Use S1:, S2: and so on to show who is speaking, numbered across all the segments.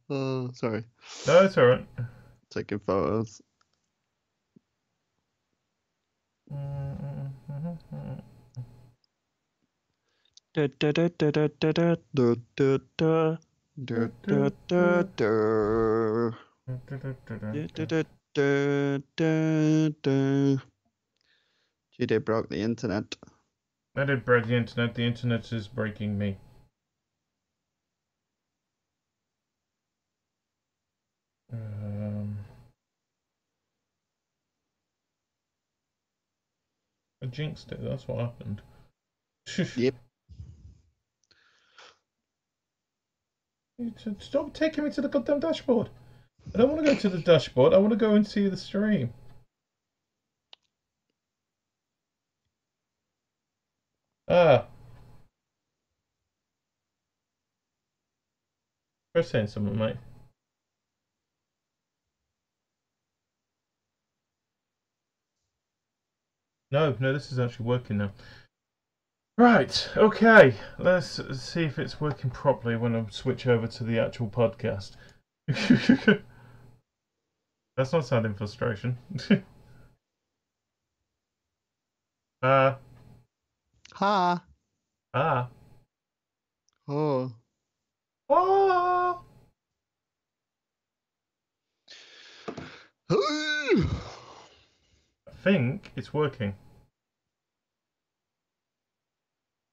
S1: Oh, sorry.
S2: No, it's all right.
S1: Taking photos. Judy broke the internet.
S2: I did break the internet. The internet is breaking me. I jinxed it. That's what happened.
S1: Yep.
S2: Stop taking me to the goddamn dashboard. I don't want to go to the dashboard. I want to go and see the stream. Press saying something, mate. No, this is actually working now. Right, okay. Let's see if it's working properly when I switch over to the actual podcast. That's not sounding frustration.
S1: Ha.
S2: Oh.
S1: Oh.
S2: I think it's working.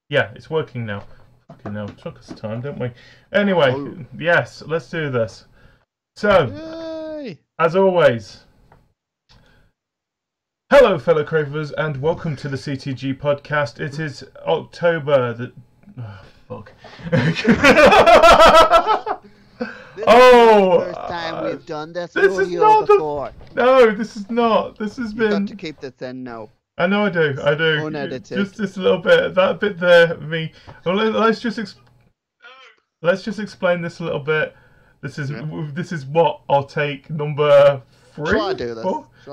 S2: Yeah, it's working now. Fucking hell, it took us time, didn't we? Anyway, yes, let's do this. So,
S1: Yay.
S2: As always, hello, fellow cravers, and welcome to the CTG Podcast. It is October the... Oh, fuck.
S1: This is the first time we've done this.
S2: This is not
S1: before.
S2: No, this is not. This has been...
S1: You've got to keep this in now.
S2: I know I do.
S1: Unedited.
S2: Just a little bit. That bit there, me. Well, let's just explain this a little bit. This is what I'll take number 3.
S1: Shall I do this?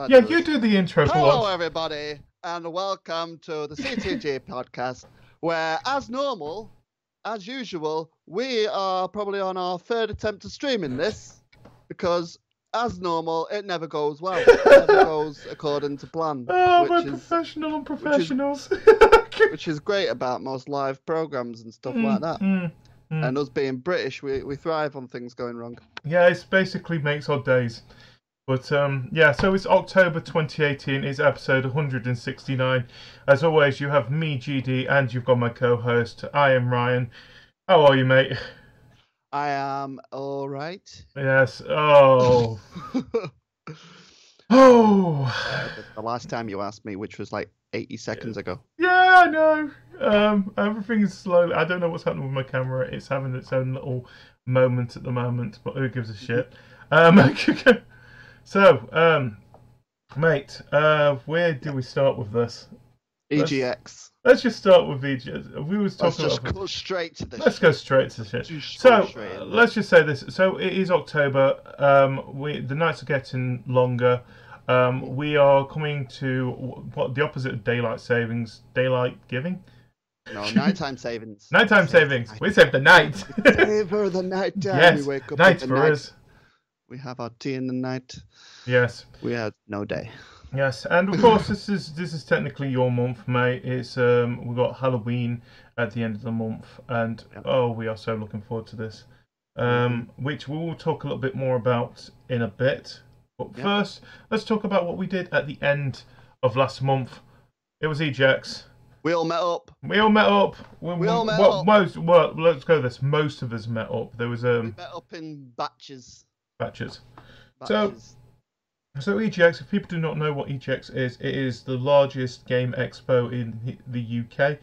S2: You do the intro for
S1: Hello,
S2: once.
S1: everybody, and welcome to the CTG Podcast, where, as normal, as usual, we are probably on our 3rd attempt to streaming this, because, as normal, it never goes well. It never goes according to plan.
S2: Oh, we're professional and professionals.
S1: Which is great about most live programs and stuff like that. And us being British, we thrive on things going wrong.
S2: Yeah, it basically makes our days. But yeah, so it's October 2018, it's episode 169. As always, you have me, GD, and you've got my co-host. I am Ryan. How are you, mate?
S1: I am all right.
S2: Yes. Oh. Oh.
S1: The last time you asked me, which was like 80 seconds ago.
S2: Yeah, I know. Everything is slowly. I don't know what's happening with my camera. It's having its own little moment at the moment, but who gives a shit? So, mate, where do we start with this?
S1: EGX.
S2: Let's just start with EGX. We was talking
S1: Let's
S2: about.
S1: go straight to this.
S2: Let's go straight to shit. So, let's just say this. So, it is October. The nights are getting longer. We are coming to what the opposite of daylight savings, daylight giving.
S1: No, nighttime savings.
S2: Nighttime savings. We save the night.
S1: For the night time.
S2: Yes,
S1: We wake up
S2: night
S1: in
S2: for
S1: the night.
S2: us.
S1: We have our tea in the night.
S2: Yes.
S1: We have no day.
S2: Yes, and of course this is technically your month, mate. It's we've got Halloween at the end of the month, and oh, we are so looking forward to this. Which we will talk a little bit more about in a bit. But first, let's talk about what we did at the end of last month. It was EGX.
S1: We all met up.
S2: We all met up.
S1: We all met up.
S2: Let's go this. Most of us met up. There was
S1: We met up in batches.
S2: batches. So EGX, if people do not know what EGX is, it is the largest game expo in the UK.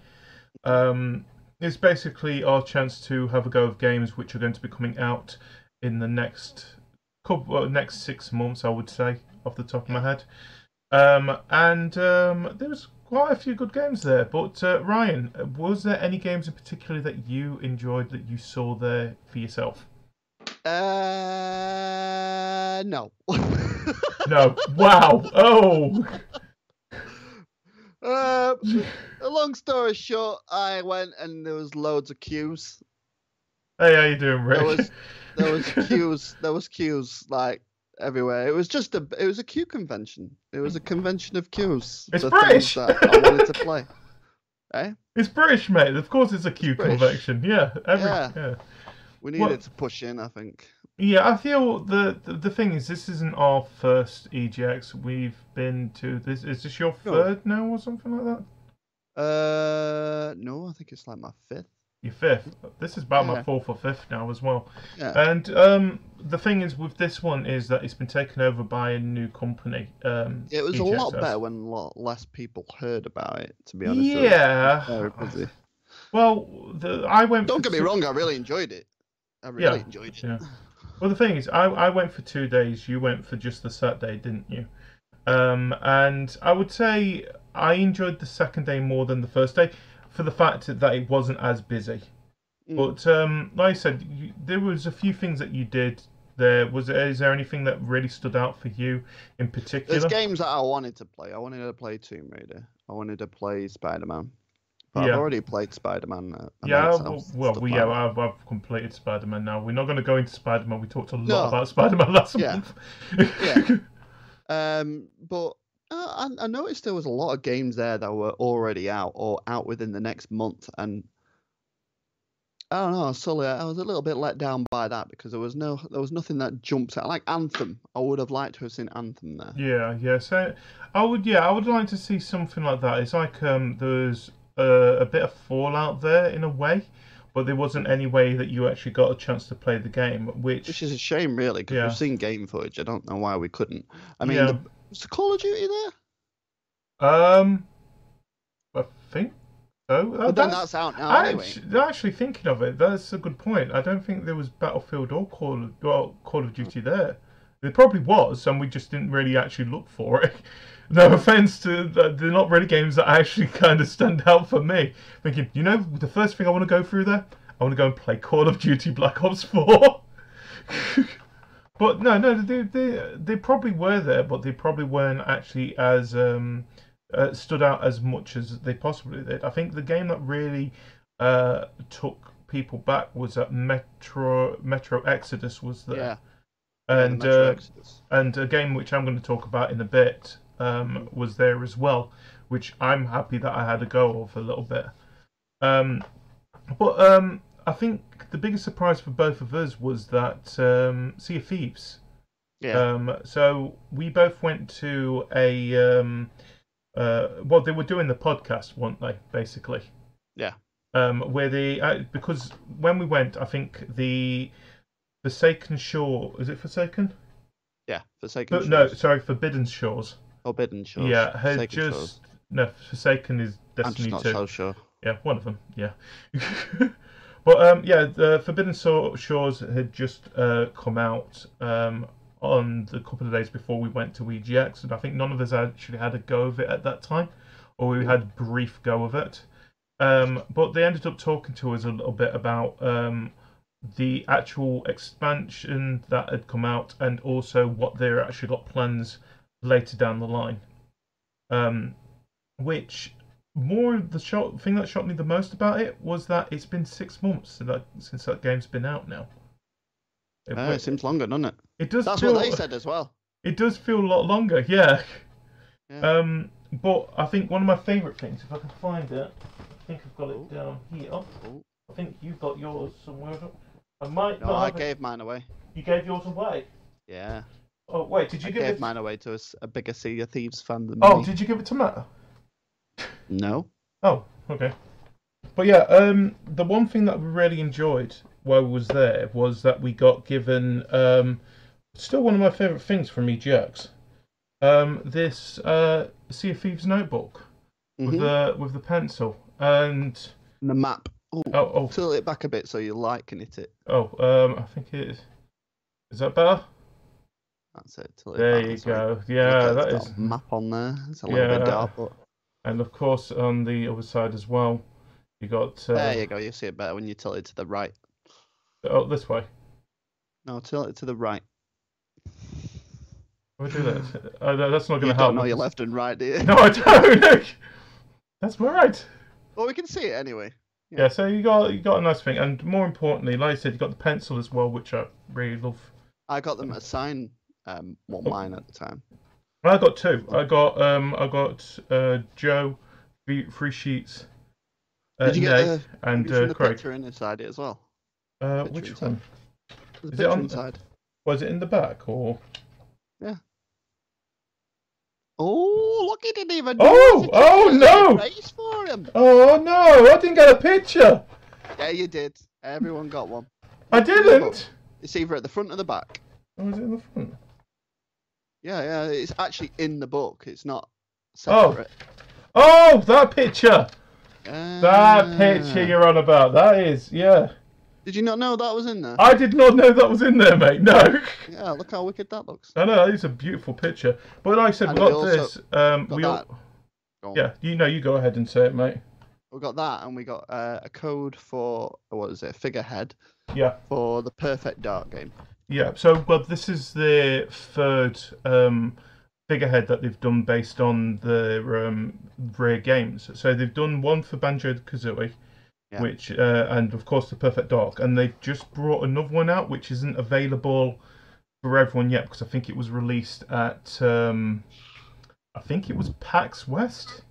S2: It's basically our chance to have a go of games which are going to be coming out in the next 6 months, I would say, off the top of my head. There was quite a few good games there. But Ryan, was there any games in particular that you enjoyed that you saw there for yourself?
S1: No.
S2: No. Wow. Oh.
S1: A long story short, I went and there was loads of queues.
S2: Hey, how you doing, Rick?
S1: There was queues like everywhere. It was a queue convention. It was a convention of queues.
S2: It's British.
S1: That I wanted to play. Eh?
S2: It's British, mate. Of course, it's a queue convention. Yeah, yeah.
S1: We needed to push in, I think.
S2: Yeah, I feel the thing is, this isn't our first EGX. We've been to this. Is this your third now or something like
S1: that? No, I think it's like my fifth.
S2: Your fifth. This is about my fourth or fifth now as well.
S1: Yeah.
S2: And the thing is with this one is that it's been taken over by a new company.
S1: It was
S2: EGX
S1: a lot better when a lot less people heard about it. To be honest.
S2: Yeah.
S1: Very busy.
S2: Well, I went.
S1: Don't get me wrong. I really enjoyed it. I really enjoyed it.
S2: Yeah. Well, the thing is, I went for 2 days. You went for just the Saturday, didn't you? And I would say I enjoyed the second day more than the first day for the fact that it wasn't as busy. But like I said, there was a few things that you did there. Is there anything that really stood out for you in particular?
S1: There's games that I wanted to play. I wanted to play Tomb Raider. I wanted to play Spider-Man. But I've already played Spider-Man.
S2: I've completed Spider-Man now. We're not going to go into Spider-Man. We talked a lot about Spider-Man last month.
S1: But I noticed there was a lot of games there that were already out or out within the next month, and I don't know. I was a little bit let down by that because there was nothing that jumps out like Anthem. I would have liked to have seen Anthem there.
S2: Yeah. So I would like to see something like that. It's like there's a bit of Fallout there in a way, but there wasn't any way that you actually got a chance to play the game, which
S1: is a shame, really, because we've seen game footage. I don't know why we couldn't. I mean, was the Call of Duty there?
S2: I think so.
S1: But then that's out now anyway.
S2: Actually, thinking of it, that's a good point. I don't think there was Battlefield or Call of Duty there. There probably was, and we just didn't really actually look for it. No offense to they're not really games that actually kind of stand out for me. Thinking, the first thing I want to go through there, I want to go and play Call of Duty Black Ops 4. But no, they probably were there, but they probably weren't actually as stood out as much as they possibly did. I think the game that really took people back was that Metro Exodus was there.
S1: Yeah.
S2: And a game which I'm going to talk about in a bit was there as well, which I'm happy that I had a go of a little bit. But I think the biggest surprise for both of us was that Sea of Thieves.
S1: Yeah.
S2: So we both went to a they were doing the podcast, weren't they? Basically.
S1: Yeah.
S2: Where because when we went, I think the Forsaken Shore, is it Forsaken?
S1: Yeah, Forsaken Shores.
S2: No, sorry, Forbidden Shores.
S1: Forbidden Shores.
S2: Yeah,
S1: Shores.
S2: No, Forsaken is Destiny 2.
S1: I'm just not so sure.
S2: Yeah, one of them. Yeah. But the Forbidden Shores had just come out on the couple of days before we went to EGX, and I think none of us actually had a go of it at that time, or we had a brief go of it. But they ended up talking to us a little bit about the actual expansion that had come out, and also what they're actually got plans later down the line. Which the thing that shocked me the most about it was that it's been 6 months since that game's been out now.
S1: It seems longer, doesn't it?
S2: It does.
S1: That's what they said as well.
S2: It does feel a lot longer, yeah. But I think one of my favourite things, if I can find it, I think I've got it down here. I think you've got yours somewhere.
S1: I gave mine away.
S2: You gave yours away?
S1: Yeah.
S2: Oh, wait, did you give it?
S1: I gave mine away to a bigger Sea of Thieves fan than
S2: me.
S1: Oh,
S2: did you give it to Matt?
S1: No.
S2: Oh, okay. But yeah, the one thing that we really enjoyed while we was there was that we got given still one of my favourite things from EGX. This Sea of Thieves notebook with the pencil and
S1: the map.
S2: Oh,
S1: tilt it back a bit so you can hit it.
S2: I think it is. Is that better?
S1: That's it.
S2: There you go. Yeah, that is
S1: a map on there. It's a little bit dark, but.
S2: And of course, on the other side as well, you got.
S1: There you go. You see it better when you tilt it to the right.
S2: Oh, this way.
S1: No, tilt it to the right.
S2: How do I do that? That's not going to help.
S1: You don't know your left and right, do you?
S2: No, I don't. That's right.
S1: Well, we can see it anyway.
S2: Yeah, so you got a nice thing, and more importantly, like I said, you got the pencil as well, which I really love.
S1: I got them to sign mine at the time.
S2: I got two. I got Joe, three sheets.
S1: Did you get
S2: the Craig.
S1: picture inside it as well?
S2: Which
S1: inside.
S2: one?
S1: There's a picture inside.
S2: Was it in the back or?
S1: Yeah. Oh, look! He didn't even.
S2: Oh no!
S1: Face for him.
S2: Oh no! I didn't get a picture.
S1: Yeah, you did. Everyone got one.
S2: I didn't.
S1: It's either at the front or the back.
S2: Oh, is it in the front?
S1: Yeah. It's actually in the book. It's not separate.
S2: Oh, that picture. That picture you're on about. That is, yeah.
S1: Did you not know that was in there?
S2: I did not know that was in there, mate. No.
S1: Yeah, look how wicked that looks.
S2: I know, that is a beautiful picture. But like I said, we got this. Yeah, you go ahead and say it, mate.
S1: We got that, and we got a code for, what is it, a figurehead.
S2: Yeah.
S1: For the Perfect Dark game.
S2: Yeah, so, this is the third figurehead that they've done based on the rare games. So they've done one for Banjo-Kazooie. Yeah. Which and of course the Perfect Dark, and they've just brought another one out which isn't available for everyone yet because I think it was released at I think it was PAX West,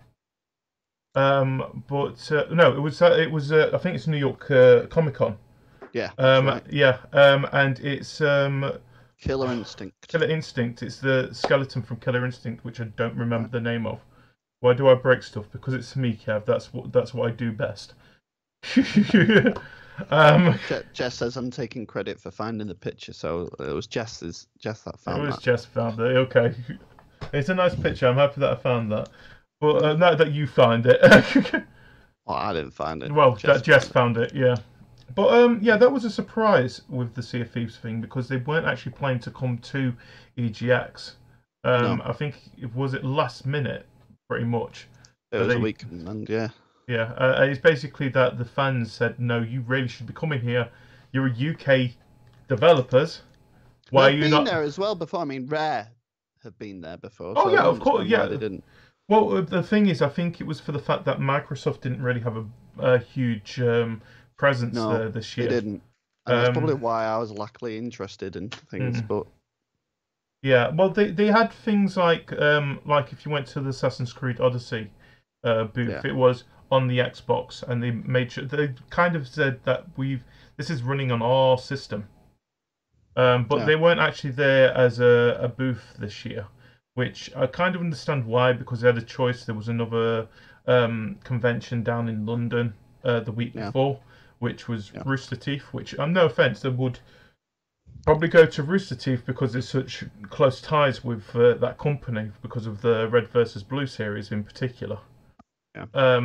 S2: no, it was I think it's New York Comic Con.
S1: Yeah. Right.
S2: Yeah. And it's
S1: Killer Instinct.
S2: Killer Instinct. It's the skeleton from Killer Instinct, which I don't remember the name of. Why do I break stuff? Because it's me, Kev. That's what I do best.
S1: Jess says I'm taking credit for finding the picture, so it was Jess that found it.
S2: It was Jess found it. Okay, it's a nice picture. I'm happy that I found that, but not that you find it.
S1: Well, I didn't find it.
S2: Well, Jess found it. Yeah, but yeah, that was a surprise with the Sea of Thieves thing because they weren't actually planning to come to EGX. No. I think was it last minute, pretty much.
S1: It was a weekend, yeah.
S2: Yeah, it's basically that the fans said, no, you really should be coming here. You're a UK developers. Why are you not? They've
S1: been there as well before. I mean, Rare have been there before.
S2: Oh, so yeah, of course, yeah.
S1: They didn't.
S2: Well, the thing is, I think it was for the fact that Microsoft didn't really have a huge presence there this year.
S1: They didn't. And that's probably why I was luckily interested in things, but...
S2: Yeah, well, they had things like if you went to the Assassin's Creed Odyssey booth, it was on the Xbox, and they made sure they kind of said that this is running on our system, but they weren't actually there as a booth this year, which I kind of understand why, because they had a choice. There was another convention down in London the week before, which was Rooster Teeth, which no offense, they would probably go to Rooster Teeth because there's such close ties with that company because of the Red versus Blue series in particular. Yeah.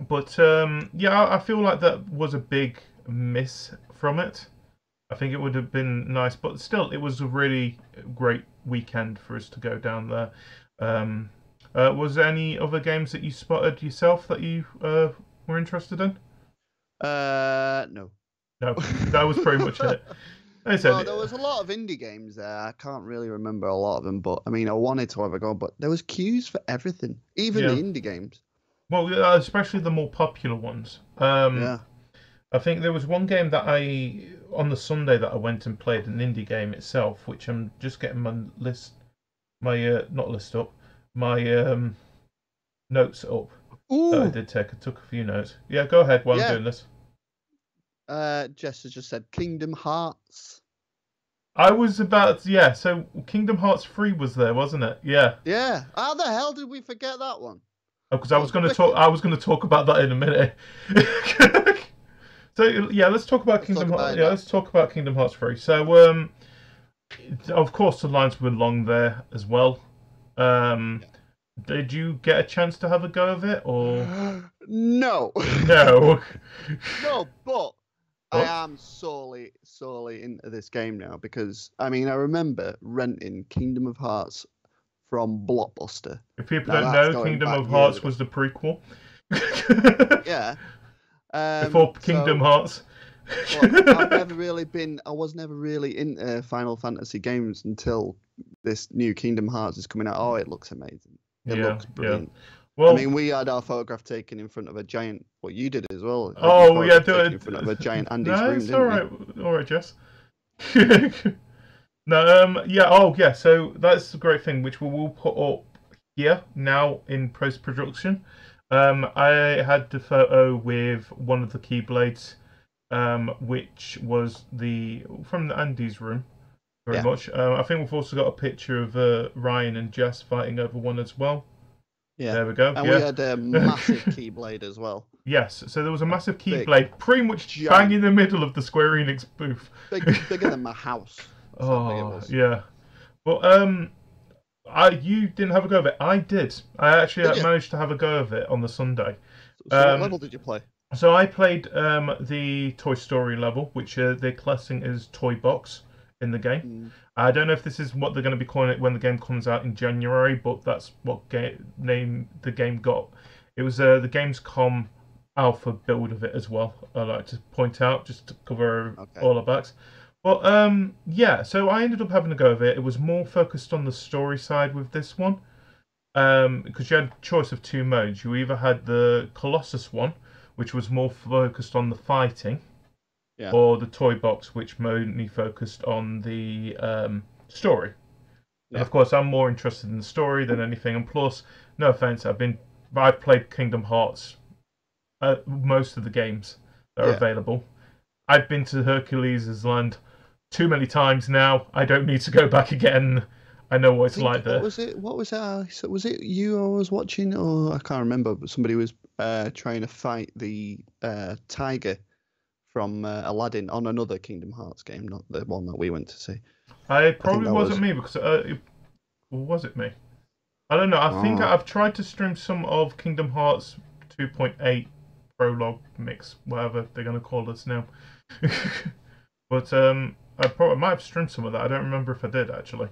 S2: But I feel like that was a big miss from it. I think it would have been nice, but still, it was a really great weekend for us to go down there. Was there any other games that you spotted yourself that you were interested in?
S1: No.
S2: No, that was pretty much it.
S1: Well, there was a lot of indie games there. I can't really remember a lot of them, but I mean, I wanted to have a go, but there was queues for everything, even the indie games.
S2: Well, especially the more popular ones. I think there was one game that on the Sunday that I went and played, an indie game itself, which I'm just getting my notes up. That I did take. I took a few notes. Yeah, go ahead while I'm doing this.
S1: Jess has just said Kingdom Hearts.
S2: I was about so Kingdom Hearts 3 was there, wasn't it? Yeah.
S1: Yeah. How the hell did we forget that one?
S2: Because I was going to talk about that in a minute. So yeah, let's talk about Kingdom Hearts. Yeah, let's talk about Kingdom Hearts 3. So of course the lines were long there as well. Did you get a chance to have a go of it or
S1: no?
S2: No.
S1: No, but I am sorely into this game now because I mean I remember renting Kingdom of Hearts from Blockbuster.
S2: If people don't know, Kingdom of Hearts was the prequel.
S1: Yeah.
S2: Before Kingdom Hearts.
S1: Well, I was never really into Final Fantasy games until this new Kingdom Hearts is coming out. Oh, it looks amazing. It looks brilliant.
S2: Well,
S1: I mean, we had our photograph taken in front of a giant. Well, you did as well.
S2: Oh yeah, do it
S1: in front of a giant Andy's
S2: no,
S1: room,
S2: it's
S1: didn't
S2: all right, Jess. No, yeah, oh yeah. So that's the great thing, which we will put up here now in post production. I had the photo with one of the Keyblades, which was from the Andy's room. Very much. I think we've also got a picture of Ryan and Jess fighting over one as well.
S1: Yeah.
S2: There we go.
S1: And we had a massive Keyblade as well.
S2: Yes, so there was a massive Keyblade, pretty much bang in the middle of the Square Enix booth.
S1: Bigger than my house.
S2: Oh, yeah. But you didn't have a go of it. I did. I actually managed to have a go of it on the Sunday.
S1: So what level did you play?
S2: So I played the Toy Story level, which they're classing as Toy Box in the game. I don't know if this is what they're going to be calling it when the game comes out in January, but that's what name the game got. It was the Gamescom alpha build of it as well. I like to point out just to cover all our backs. But yeah, so I ended up having a go of it. It was more focused on the story side with this one, because you had a choice of two modes. You either had the Colossus one, which was more focused on the fighting, or the Toy Box, which mainly focused on the story. Yeah. And of course, I'm more interested in the story than anything. And plus, no offense, I've played Kingdom Hearts, most of the games that are available. I've been to Hercules' land too many times now. I don't need to go back again. I know what it's like there.
S1: What was it? Was it you I was watching, or I can't remember? But somebody was trying to fight the tiger from Aladdin on another Kingdom Hearts game, not the one that we went to see.
S2: It probably wasn't me because was it me? I don't know. I think I've tried to stream some of Kingdom Hearts 2.8 prologue mix, whatever they're going to call this now. But I might have streamed some of that. I don't remember if I did actually.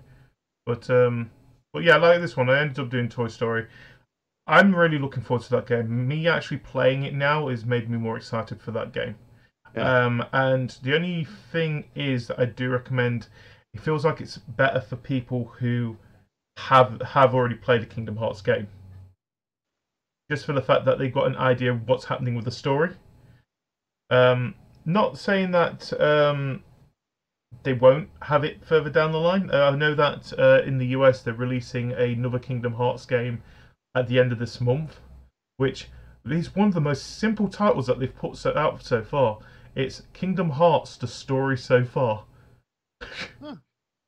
S2: But yeah, like this one, I ended up doing Toy Story. I'm really looking forward to that game. Me actually playing it now has made me more excited for that game. Yeah. And the only thing is that I do recommend. It feels like it's better for people who have already played a Kingdom Hearts game. Just for the fact that they've got an idea of what's happening with the story. Not saying that they won't have it further down the line. I know that in the US they're releasing another Kingdom Hearts game at the end of this month, which is one of the most simple titles that they've put out so far. It's Kingdom Hearts: The Story So Far.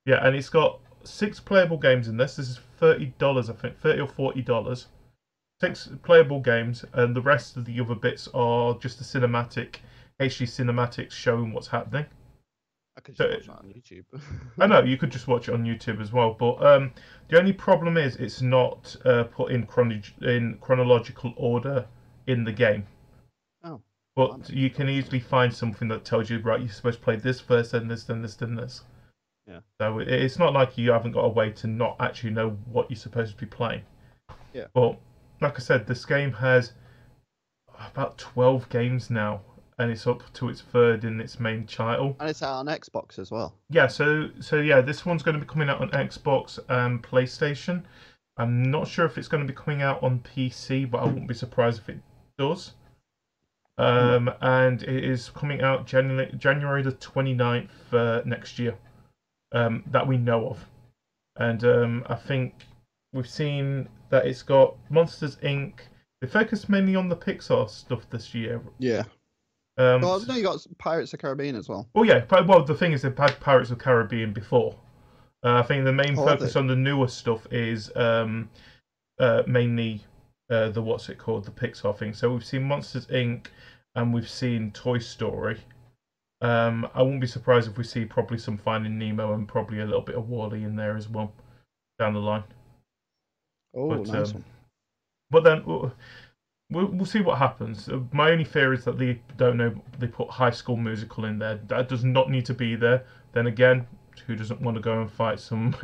S2: Yeah, and it's got 6 playable games in this. This is $30, I think, $30 or $40. 6 playable games, and the rest of the other bits are just the HD cinematics showing what's happening.
S1: I could just watch that on YouTube.
S2: I know, you could just watch it on YouTube as well, but the only problem is it's not put in chronological order in the game. Oh. But you can easily find something that tells you, right, you're supposed to play this first, then this, then this, then this. Yeah. So it's not like you haven't got a way to not actually know what you're supposed to be playing. Yeah. But like I said, this game has about 12 games now, and it's up to its 3rd in its main title.
S1: And it's out on Xbox as well.
S2: Yeah, so yeah, this one's going to be coming out on Xbox and PlayStation. I'm not sure if it's going to be coming out on PC, but I wouldn't be surprised if it does. And it is coming out January the 29th next year, that we know of. And I think we've seen that it's got Monsters, Inc. They focus mainly on the Pixar stuff this year.
S1: Yeah. Well, no, you got Pirates of the Caribbean as well.
S2: Oh yeah, well the thing is they've had Pirates of the Caribbean before. I think the main focus on the newer stuff is mainly the the Pixar thing. So we've seen Monsters, Inc. and we've seen Toy Story. I wouldn't be surprised if we see probably some Finding Nemo and probably a little bit of WALL-E in there as well down the line.
S1: Oh, nice one.
S2: But then we'll see what happens. My only fear is that they don't know. They put High School Musical in there. That does not need to be there. Then again, who doesn't want to go and fight some?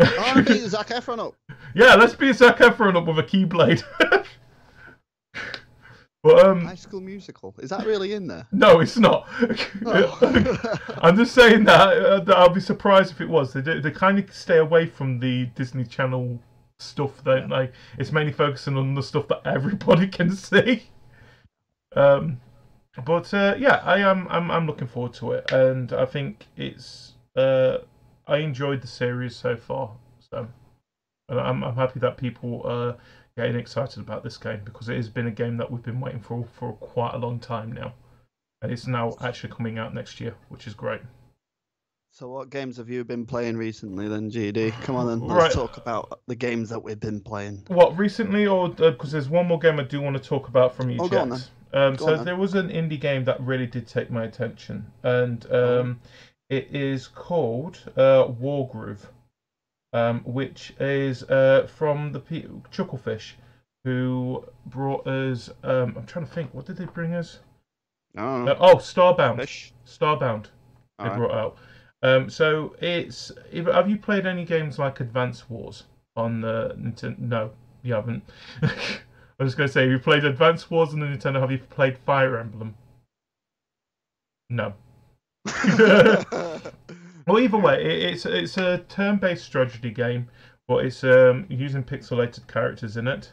S1: Oh, beat Zac Efron up.
S2: Yeah, let's beat Zac Efron up with a Keyblade. But
S1: High School Musical, is that really in there?
S2: No, it's not. Oh. I'm just saying that I'll be surprised if it was. They kind of stay away from the Disney Channel stuff, don't they? It's mainly focusing on the stuff that everybody can see. But I'm looking forward to it, and I think it's I enjoyed the series so far, so I'm happy that people are getting excited about this game, because it has been a game that we've been waiting for quite a long time now, and it's now actually coming out next year, which is great.
S1: So what games have you been playing recently then, GD? Come on then, let's talk about the games that we've been playing.
S2: What, recently, or because there's one more game I do want to talk about from you,
S1: go on then.
S2: There was an indie game that really did take my attention, and it is called Wargroove, which is from the Chucklefish, who brought us. I'm trying to think, what did they bring us? Starbound. Starbound. They brought out. So it's. Have you played any games like Advance Wars on the Nintendo? No, you haven't. I was going to say, have you played Advance Wars on the Nintendo? Have you played Fire Emblem? No. Well, either way, it's a turn-based strategy game, but it's using pixelated characters in it.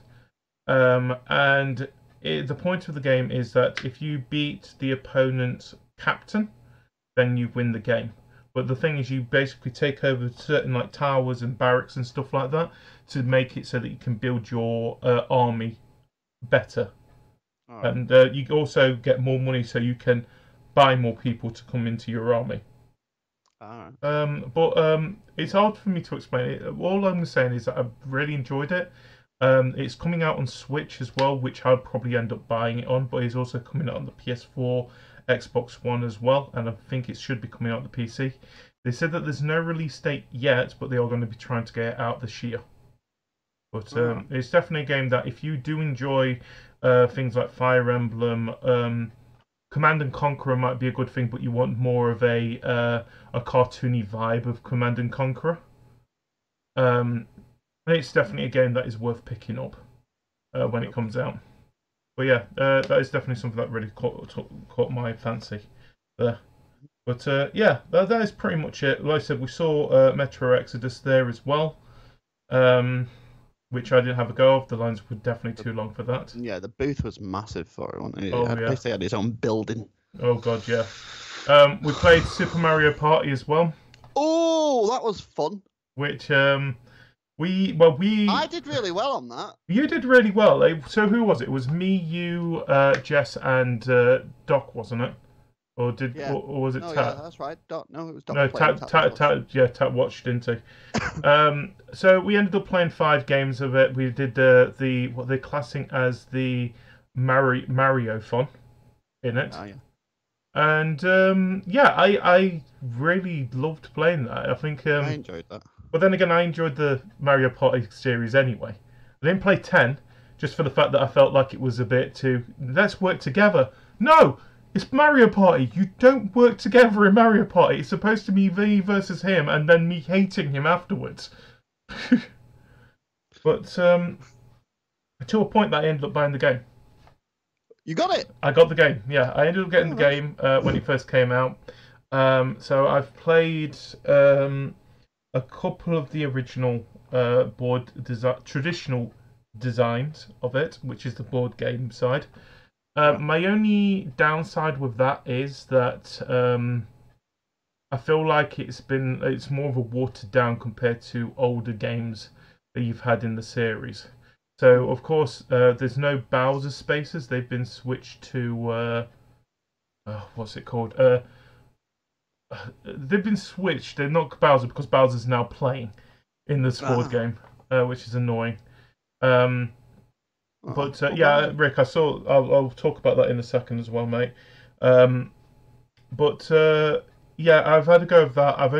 S2: And the point of the game is that if you beat the opponent's captain, then you win the game. But the thing is, you basically take over certain like towers and barracks and stuff like that to make it so that you can build your army better. Right. And you also get more money so you can buy more people to come into your army. But it's hard for me to explain it. All I'm saying is that I've really enjoyed it. It's coming out on Switch as well, which I'll probably end up buying it on, but it's also coming out on the PS4, Xbox One as well, and I think it should be coming out on the PC. They said that there's no release date yet, but they are going to be trying to get it out this year. But it's definitely a game that if you do enjoy things like Fire Emblem, Command and Conqueror might be a good thing, but you want more of a cartoony vibe of Command and Conqueror. It's definitely a game that is worth picking up when it comes out. But yeah, that is definitely something that really caught my fancy there. But that is pretty much it. Like I said, we saw Metro Exodus there as well, which I didn't have a go of. The lines were definitely too long for that.
S1: Yeah, the booth was massive for it, wasn't it?
S2: Yeah.
S1: They had its own building.
S2: Oh god, yeah. We played Super Mario Party as well.
S1: Oh, that was fun.
S2: Which I
S1: did really well on that.
S2: You did really well. So who was it? It was me, you, Jess, and Doc, wasn't it? Or was it Tat?
S1: Yeah, that's right. Doc. No, it was Doc.
S2: No, Tat watched, didn't he? So we ended up playing 5 games of it. We did what they're classing as the Mario fun in it.
S1: Oh, yeah.
S2: And I really loved playing that. I think
S1: I enjoyed that.
S2: But then again, I enjoyed the Mario Party series anyway. I didn't play 10, just for the fact that I felt like it was a bit too, let's work together. No! It's Mario Party! You don't work together in Mario Party. It's supposed to be me versus him, and then me hating him afterwards. But to a point that I ended up buying the game.
S1: You got it?
S2: I got the game, yeah. I ended up getting the game when it first came out. So I've played a couple of the original traditional designs of it, which is the board game side. My only downside with that is that I feel like it's more of a watered down compared to older games that you've had in the series. So of course there's no Bowser spaces. They've been switched to what's it called? They've been switched. They're not Bowser because Bowser's now playing in this board game, which is annoying. But Rick, I'll talk about that in a second as well, mate. But I've had a go of that. I've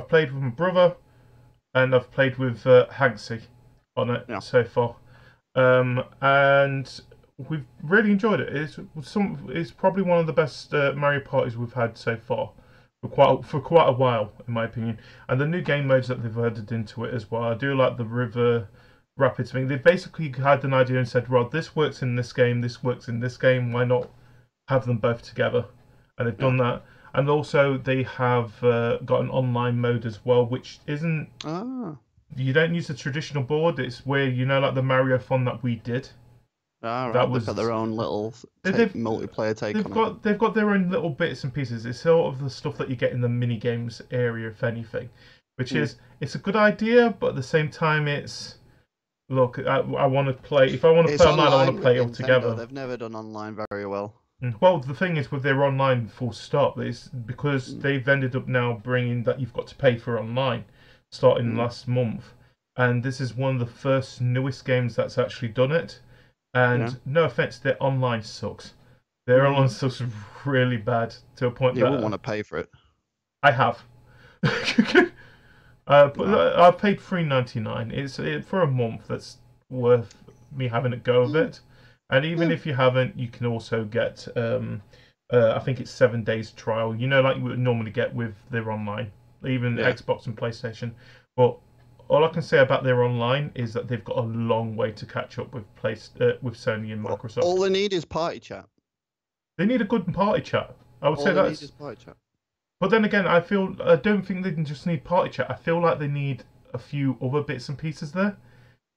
S2: played with my brother, and I've played with Hanksy on it so far, and we've really enjoyed it. It's probably one of the best Mario parties we've had so far. For quite a while, in my opinion, and the new game modes that they've added into it as well. I do like the river rapids thing. They basically had an idea and said, "Rod, this works in this game. This works in this game. Why not have them both together?" And they've done that. And also, they have got an online mode as well, which isn't you don't use the traditional board. It's where like the Mario Fun that we did.
S1: All right, they've got their own little multiplayer take on it.
S2: They've got their own little bits and pieces. It's sort of the stuff that you get in the mini games area, if anything. Which is, it's a good idea, but at the same time, it's look. I want to play. If I want to play online, I want to play it all together.
S1: They've never done online very well.
S2: Well, the thing is with their online full stop is because they've ended up now bringing that you've got to pay for online starting last month, and this is one of the first newest games that's actually done it. And no offense, their online sucks. Their online sucks really bad to a point that
S1: you wouldn't want to pay for it.
S2: I have, but I paid $3.99. It's for a month. That's worth me having a go of it. And even if you haven't, you can also get, I think it's 7 days trial. Like you would normally get with their online, even Xbox and PlayStation. But all I can say about their online is that they've got a long way to catch up with with Sony and Microsoft.
S1: All they need is party chat.
S2: They need a good party chat. I would say that's. All they need is
S1: party chat.
S2: But then again, I don't think they just need party chat. I feel like they need a few other bits and pieces there.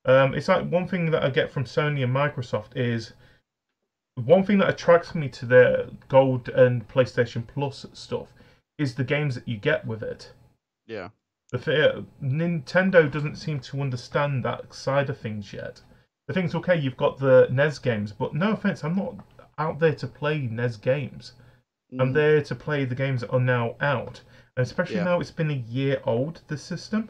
S2: It's like one thing that I get from Sony and Microsoft is one thing that attracts me to their Gold and PlayStation Plus stuff is the games that you get with it.
S1: Yeah.
S2: Nintendo doesn't seem to understand that side of things yet. The thing's okay, you've got the NES games, but no offense, I'm not out there to play NES games. I'm there to play the games that are now out. And especially now it's been a year old, this system.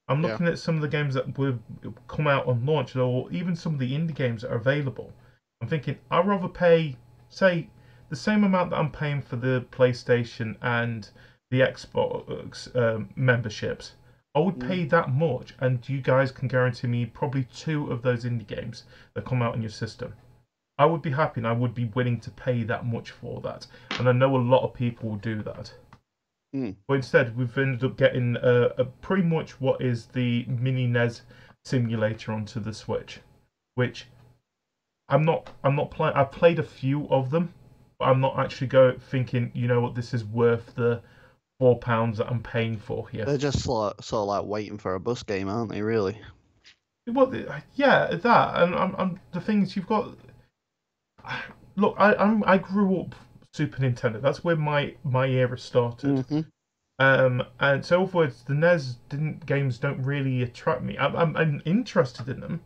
S2: I'm looking at some of the games that will come out on launch, or even some of the indie games that are available. I'm thinking, I'd rather pay, say, the same amount that I'm paying for the PlayStation and the Xbox memberships. I would pay that much, and you guys can guarantee me probably 2 of those indie games that come out on your system. I would be happy, and I would be willing to pay that much for that. And I know a lot of people will do that. But instead, we've ended up getting a pretty much what is the mini NES simulator onto the Switch, which I'm not playing. I've played a few of them, but I'm not actually thinking, you know what, this is worth the £4 that I'm paying for here.
S1: They're just sort of like waiting for a bus game, aren't they? Really?
S2: Well, yeah, that and the thing is, you've got. Look, I grew up Super Nintendo. That's where my era started. And so, in other words, the NES games don't really attract me. I'm interested in them.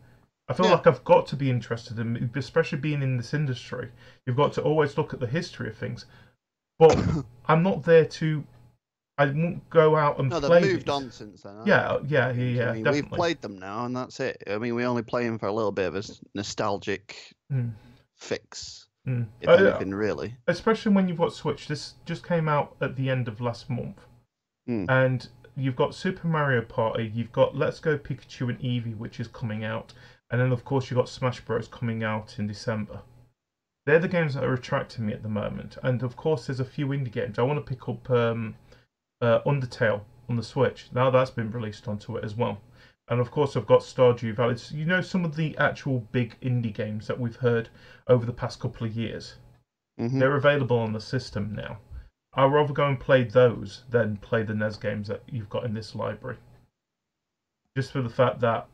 S2: I feel like I've got to be interested in them, especially being in this industry. You've got to always look at the history of things. But I'm not there to. I won't go out and play.
S1: No, they've moved on since then.
S2: Yeah,
S1: I mean,
S2: definitely.
S1: we've played them now, and that's it. I mean, we only play them for a little bit of a nostalgic fix. If anything, really. Especially
S2: when you've got Switch. This just came out at the end of last month. And you've got Super Mario Party, you've got Let's Go Pikachu and Eevee, which is coming out. And then, of course, you've got Smash Bros. Coming out in December. They're the games that are attracting me at the moment. And, of course, there's a few indie games. I want to pick up Undertale on the Switch. Now that's been released onto it as well. And of course, I've got Stardew Valley. You know, some of the actual big indie games that we've heard over the past couple of years. They're available on the system now. I'd rather go and play those than play the NES games that you've got in this library. Just for the fact that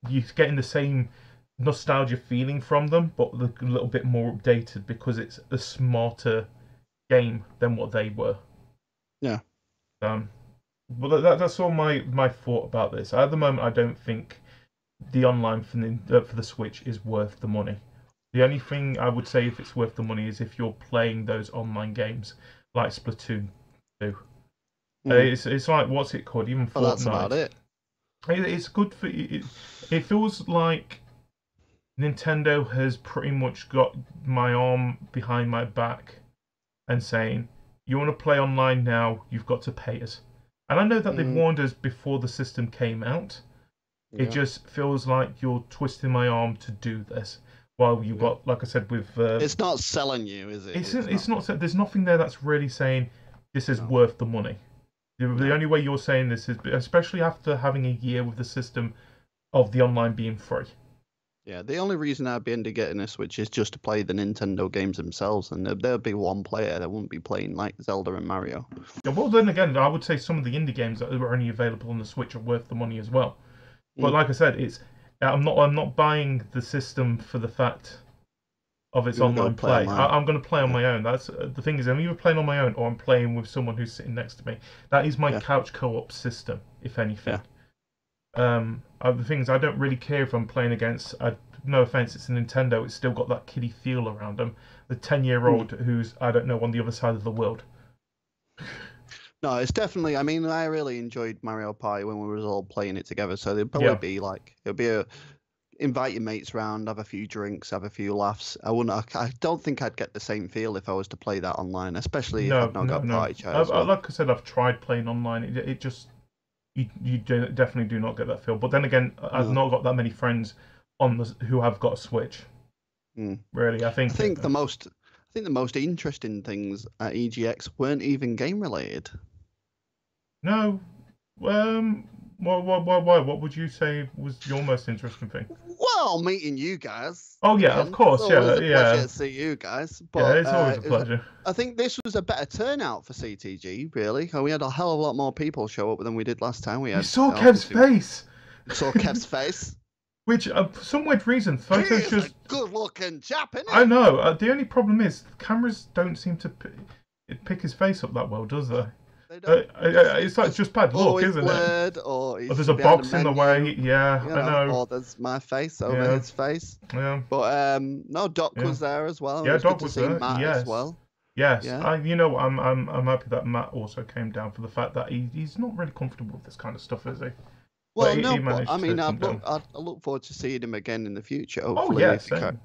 S2: you're getting the same nostalgia feeling from them, but a little bit more updated because it's a smarter game than what they were.
S1: Yeah.
S2: But that's all my thought about this. At the moment, I don't think the online for the Switch is worth the money. The only thing I would say if it's worth the money is if you're playing those online games like Splatoon 2. It's like, what's it called? Even Fortnite.
S1: That's about it.
S2: It's good for it. It feels like Nintendo has pretty much got my arm behind my back and saying, you want to play online now, you've got to pay us. And I know that they've warned us before the system came out. Yeah. It just feels like you're twisting my arm to do this. While you've got, like I said, with...
S1: it's not selling you, is it?
S2: It's not. There's nothing there that's really saying this is worth the money. The only way you're saying this is, especially after having a year with the system of the online being free.
S1: Yeah, the only reason I'd be into getting a Switch is just to play the Nintendo games themselves, and there'd be one player that wouldn't be playing like Zelda and Mario.
S2: Yeah, well, then again, I would say some of the indie games that are only available on the Switch are worth the money as well. But like I said, I'm not buying the system for the fact of its online play. I'm going to play on my own. That's the thing is, I'm either playing on my own or I'm playing with someone who's sitting next to me. That is my couch co-op system, if anything. The thing is, I don't really care if I'm playing against. No offense, it's a Nintendo. It's still got that kiddie feel around them. The 10-year-old who's, I don't know, on the other side of the world.
S1: No, it's definitely. I mean, I really enjoyed Mario Party when we were all playing it together. So it'd probably be like invite your mates round, have a few drinks, have a few laughs. I don't think I'd get the same feel if I was to play that online, especially if I've not got party chat as well.
S2: Like I said, I've tried playing online. It just you definitely do not get that feel. But then again, I've not got that many friends who have got a Switch. Really, I think
S1: the most interesting things at EGX weren't even game related.
S2: No, what would you say was your most interesting thing?
S1: Well, meeting you guys.
S2: Oh yeah, of course,
S1: it's always a pleasure to see you guys. But,
S2: it's always a pleasure.
S1: I think this was a better turnout for CTG. Really, we had a hell of a lot more people show up than we did last time.
S2: You saw Kev's face.
S1: Saw Kev's face.
S2: Which, for some weird reason, photos
S1: just a good-looking chap, isn't he?
S2: I know. The only problem is the cameras don't seem to pick his face up that well, does they? It's like just bad luck, isn't it?
S1: Or
S2: there's a box in the way. Yeah, I know.
S1: Or there's my face over his face.
S2: Yeah.
S1: But no, Doc was there as well.
S2: Yeah, Doc was there.
S1: Matt as well.
S2: Yes. Yeah. I'm happy that Matt also came down for the fact that he's not really comfortable with this kind of stuff, is he?
S1: Well, but I mean, I look forward to seeing him again in the future. Hopefully,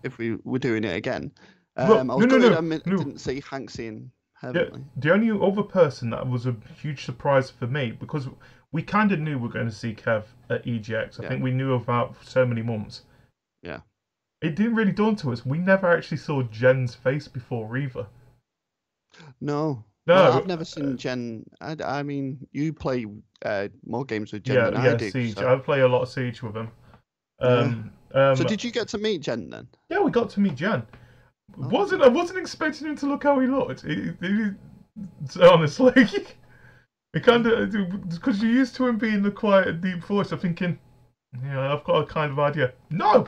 S1: if we were doing it again. I didn't see Hanksy and Heavenly.
S2: The only other person that was a huge surprise for me, because we kind of knew we were going to see Kev at EGX. I think we knew about so many months.
S1: Yeah.
S2: It didn't really dawn to us. We never actually saw Jen's face before either.
S1: No. Well, I've never seen Jen. I mean, you play more games with Jen than I do.
S2: Siege. So. I play a lot of Siege with him.
S1: So did you get to meet Jen then?
S2: Yeah, we got to meet Jen. I wasn't expecting him to look how he looked. Honestly, it kind of because you're used to him being the quiet, deep voice. I'm thinking, I've got a kind of idea. No.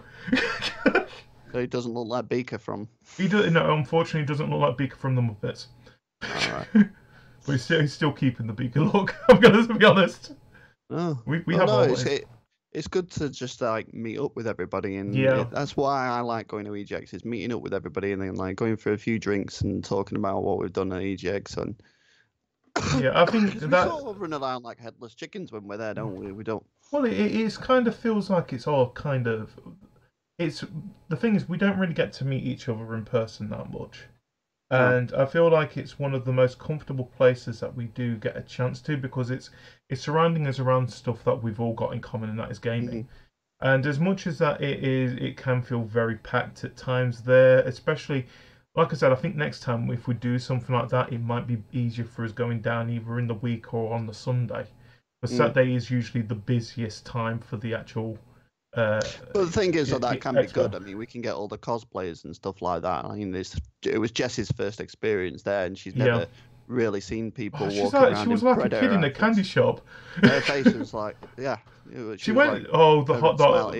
S1: So he doesn't look like Beaker from.
S2: Unfortunately, he doesn't look like Beaker from the Muppets. But he's still keeping the Beaker look. I'm gonna be honest.
S1: Oh. It's good to just like meet up with everybody, and that's why I like going to EGX. Is meeting up with everybody and then like going for a few drinks and talking about what we've done at EGX. And
S2: I think
S1: we sort of run around like headless chickens when we're there, don't we? We don't.
S2: Well, it kind of feels like it's all kind of. It's the thing is we don't really get to meet each other in person that much. And I feel like it's one of the most comfortable places that we do get a chance to, because it's surrounding us around stuff that we've all got in common, and that is gaming. Mm-hmm. And as much as that it can feel very packed at times there, especially, like I said, I think next time if we do something like that, it might be easier for us going down either in the week or on the Sunday. But Saturday is usually the busiest time for the actual...
S1: but the thing is that can be good. I mean, we can get all the cosplayers and stuff like that. I mean, it was Jess's first experience there, and she's never really seen people walking around.
S2: She was like a kid in a candy shop.
S1: Her face was like,
S2: She went, like, the hot dog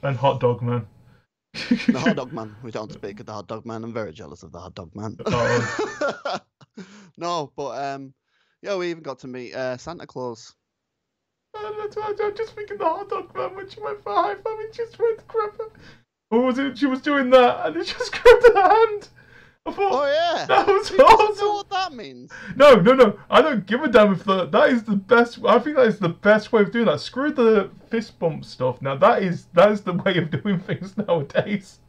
S2: and hot dog man.
S1: The hot dog man. We don't speak of the hot dog man. I'm very jealous of the hot dog man. No, but we even got to meet Santa Claus.
S2: I'm just thinking the hot dog man when she went for high five and just went to grab her. Or was it she was doing that and it just grabbed her hand? I thought, that was awesome.
S1: I don't know what that means.
S2: No. I don't give a damn if that is the best. I think that is the best way of doing that. Screw the fist bump stuff. Now that is the way of doing things nowadays.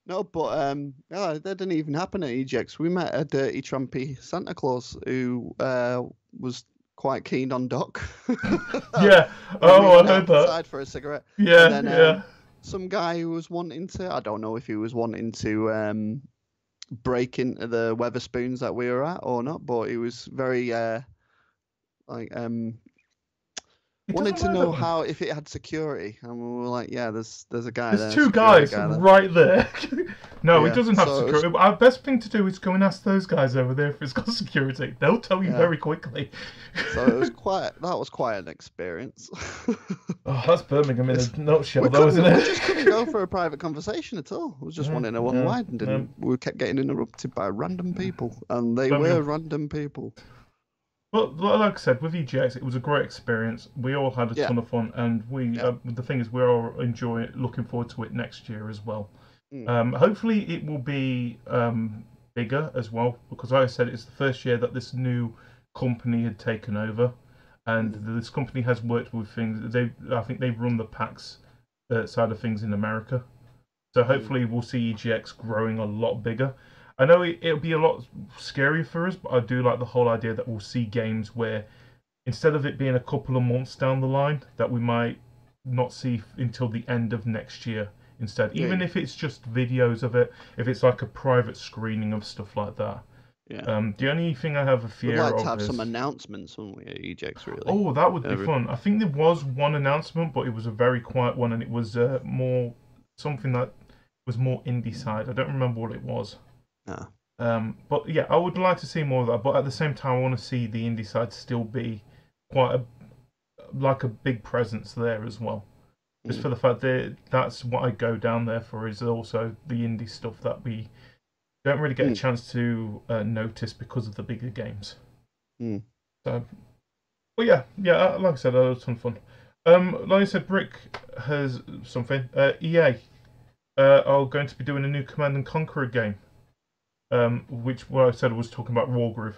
S1: No, but that didn't even happen at EGX. We met a dirty, trumpy Santa Claus who was quite keen on Doc.
S2: Yeah. I heard that.
S1: Outside for a cigarette.
S2: Yeah.
S1: And then, some guy who was wanting to, I don't know if he was wanting to break into the Weatherspoons that we were at or not, but he was very wanted to know how if it had security, and we were like, yeah, there's a guy there.
S2: There's two guys right there. No, it doesn't have security. Our best thing to do is go and ask those guys over there if it's got security. They'll tell you very quickly.
S1: So it was that was quite an experience.
S2: Oh, that's Birmingham in a nutshell, though, isn't it?
S1: We just couldn't go for a private conversation at all. We was just wanting to unwind, and we kept getting interrupted by random people, and they were random people.
S2: Well, like I said, with EGX, it was a great experience. We all had a ton of fun, and the thing is, we're all looking forward to it next year as well. Hopefully, it will be bigger as well, because like I said, it's the first year that this new company had taken over, and this company has worked with things. I think they've run the PAX side of things in America, so hopefully, we'll see EGX growing a lot bigger. I know it'll be a lot scarier for us, but I do like the whole idea that we'll see games where, instead of it being a couple of months down the line, that we might not see until the end of next year instead. Even if it's just videos of it, if it's like a private screening of stuff like that. Yeah. The only thing I have a fear of
S1: We'd like to have some announcements, wouldn't we, at EGX, really?
S2: Oh, that would be fun. I think there was one announcement, but it was a very quiet one, and it was more something that was more indie side. I don't remember what it was. But yeah, I would like to see more of that. But at the same time, I want to see the indie side still be quite a big presence there as well. Just for the fact that that's what I go down there for, is also the indie stuff that we don't really get a chance to notice because of the bigger games. So, but yeah, like I said, that was a ton of fun. Like I said, Brick has something. EA are going to be doing a new Command and Conquer game. Which what I said was talking about Wargroove.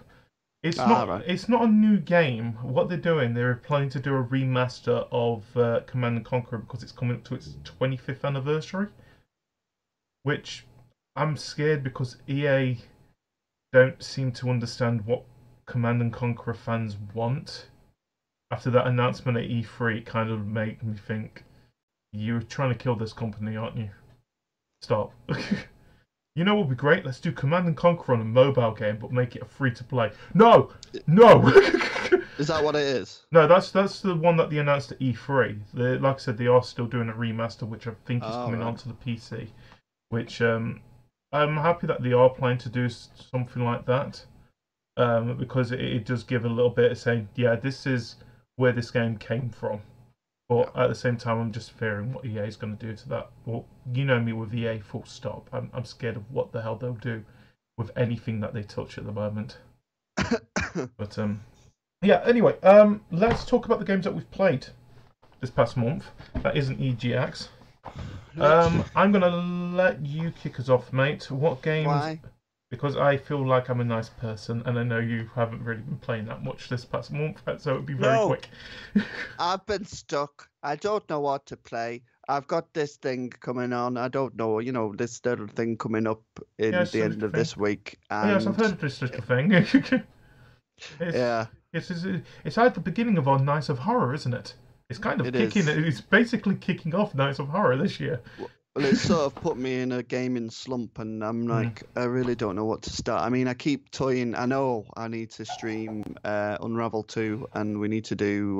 S2: It's not a new game. What they're doing, they're planning to do a remaster of Command and Conquer because it's coming up to its 25th anniversary. Which I'm scared because EA don't seem to understand what Command and Conquer fans want. After that announcement at E3, it kind of made me think, you're trying to kill this company, aren't you? Stop. You know what would be great? Let's do Command and Conquer on a mobile game, but make it a free-to-play. No!
S1: Is that what it is?
S2: No, that's the one that they announced at E3. Like I said, they are still doing a remaster, which I think is coming onto the PC. Which I'm happy that they are planning to do something like that, because it does give a little bit of saying, yeah, this is where this game came from. But at the same time, I'm just fearing what EA is going to do to that. Well, you know me with EA, full stop. I'm scared of what the hell they'll do with anything that they touch at the moment. But yeah. Anyway, let's talk about the games that we've played this past month. That isn't EGX. I'm going to let you kick us off, mate. What games?
S1: Why?
S2: Because I feel like I'm a nice person, and I know you haven't really been playing that much this past month, so it'll be very quick.
S1: I've been stuck. I don't know what to play. I've got this thing coming on. I don't know, this little thing coming up in the end of this week. And
S2: yes, I've heard of this little thing. It's at the beginning of our Nights of Horror, isn't it? It's kind of It's basically kicking off Nights of Horror this year.
S1: Well, it sort of put me in a gaming slump, and I'm like, I really don't know what to start. I mean, I keep toying. I know I need to stream Unravel 2, and we need to do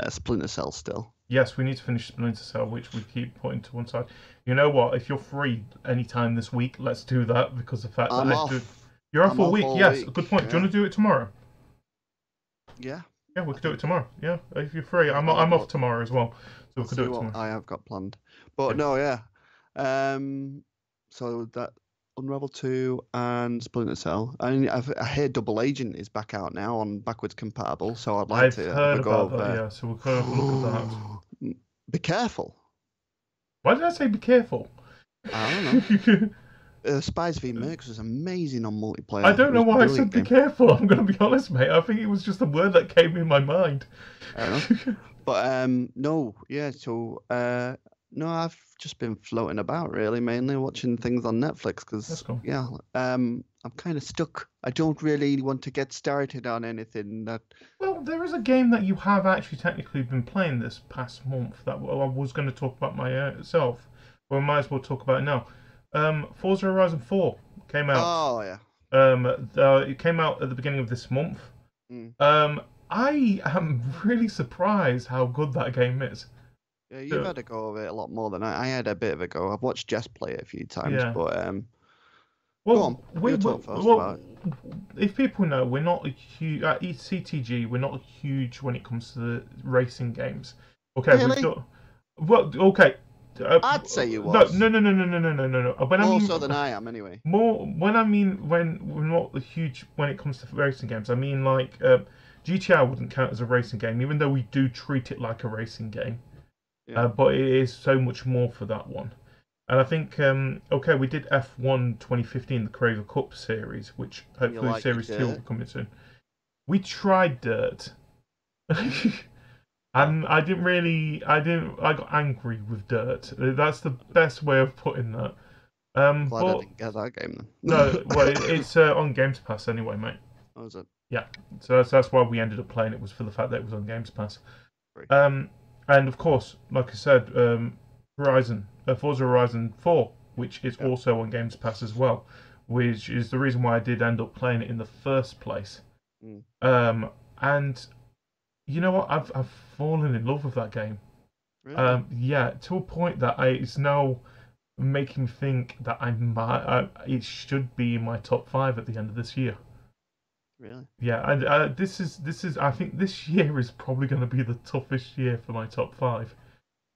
S1: Splinter Cell still.
S2: Yes, we need to finish Splinter Cell, which we keep putting to one side. You know what? If you're free anytime this week, let's do that, because the fact that you're off all week. Yes, good point. Do you want to do it tomorrow?
S1: Yeah.
S2: Yeah, we could do it tomorrow. Yeah, if you're free. I'm off tomorrow as well, so we could do it tomorrow.
S1: I have got planned. But no, yeah. So that Unravel 2 and Splinter Cell. I hear Double Agent is back out now on backwards compatible, so I'd like to
S2: heard about that. Yeah, so we'll kind of look at that.
S1: Be careful.
S2: Why did I say be careful?
S1: I don't know. Spies v Mercs was amazing on multiplayer.
S2: I don't know why I said be careful. I'm going to be honest, mate. I think it was just a word that came in my mind.
S1: I don't know. But no, yeah. So no, I've just been floating about really, mainly watching things on Netflix because I'm kind of stuck. I don't really want to get started on anything that.
S2: Well, there is a game that you have actually technically been playing this past month that I was going to talk about myself, but I might as well talk about it now. Forza Horizon 4 came out.
S1: Oh yeah.
S2: It came out at the beginning of this month. I I am really surprised how good that game is.
S1: Yeah, you've had a go of it a lot more than I had a bit of a go. I've watched Jess play it a few times,
S2: Yeah.
S1: but
S2: Well,
S1: go on. Your talk first about it.
S2: If people know, we're not a huge at CTG. We're not huge when it comes to the racing games. Okay,
S1: Really?
S2: we've done. Well, okay.
S1: I'd say you was.
S2: No. When
S1: More
S2: I mean,
S1: so than I am, anyway.
S2: More when I mean when we're not huge when it comes to racing games. I mean like GTR wouldn't count as a racing game, even though we do treat it like a racing game.
S1: Yeah.
S2: But it is so much more for that one. And I think, we did F1 2015, the Craver Cup series, which hopefully
S1: like
S2: Series
S1: Dirt?
S2: 2 will come in soon. We tried Dirt. And I got angry with Dirt. That's the best way of putting that.
S1: Glad I didn't get that game then.
S2: No, well, it's on Games Pass anyway, mate.
S1: Oh, is it?
S2: Yeah, so that's why we ended up playing it, was for the fact that it was on Games Pass.
S1: Great.
S2: And of course, like I said, Forza Horizon 4, which is also on Games Pass as well, which is the reason why I did end up playing it in the first place. And you know what? I've fallen in love with that game.
S1: Really?
S2: Yeah, to a point that it's now making me think that it should be in my top 5 at the end of this year.
S1: Really?
S2: Yeah, and this is. I think this year is probably going to be the toughest year for my top 5,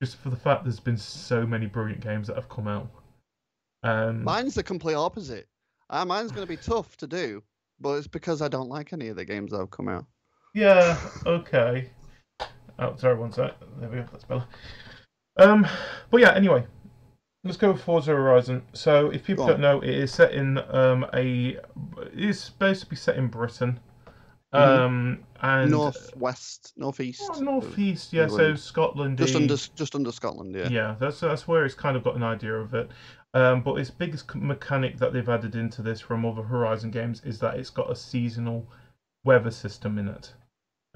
S2: just for the fact there's been so many brilliant games that have come out.
S1: Mine's the complete opposite. Mine's going to be tough to do, but it's because I don't like any of the games that have come out.
S2: Yeah. Okay. Oh, sorry. One sec. There we go. That's better. But yeah. Anyway, let's go with Forza Horizon. So, if people don't know, it is set in it's supposed to be set in Britain. And
S1: northeast.
S2: Northeast, yeah. So Scotland,
S1: just under Scotland, yeah.
S2: Yeah, that's where it's kind of got an idea of it. But its biggest mechanic that they've added into this from other Horizon games is that it's got a seasonal weather system in it.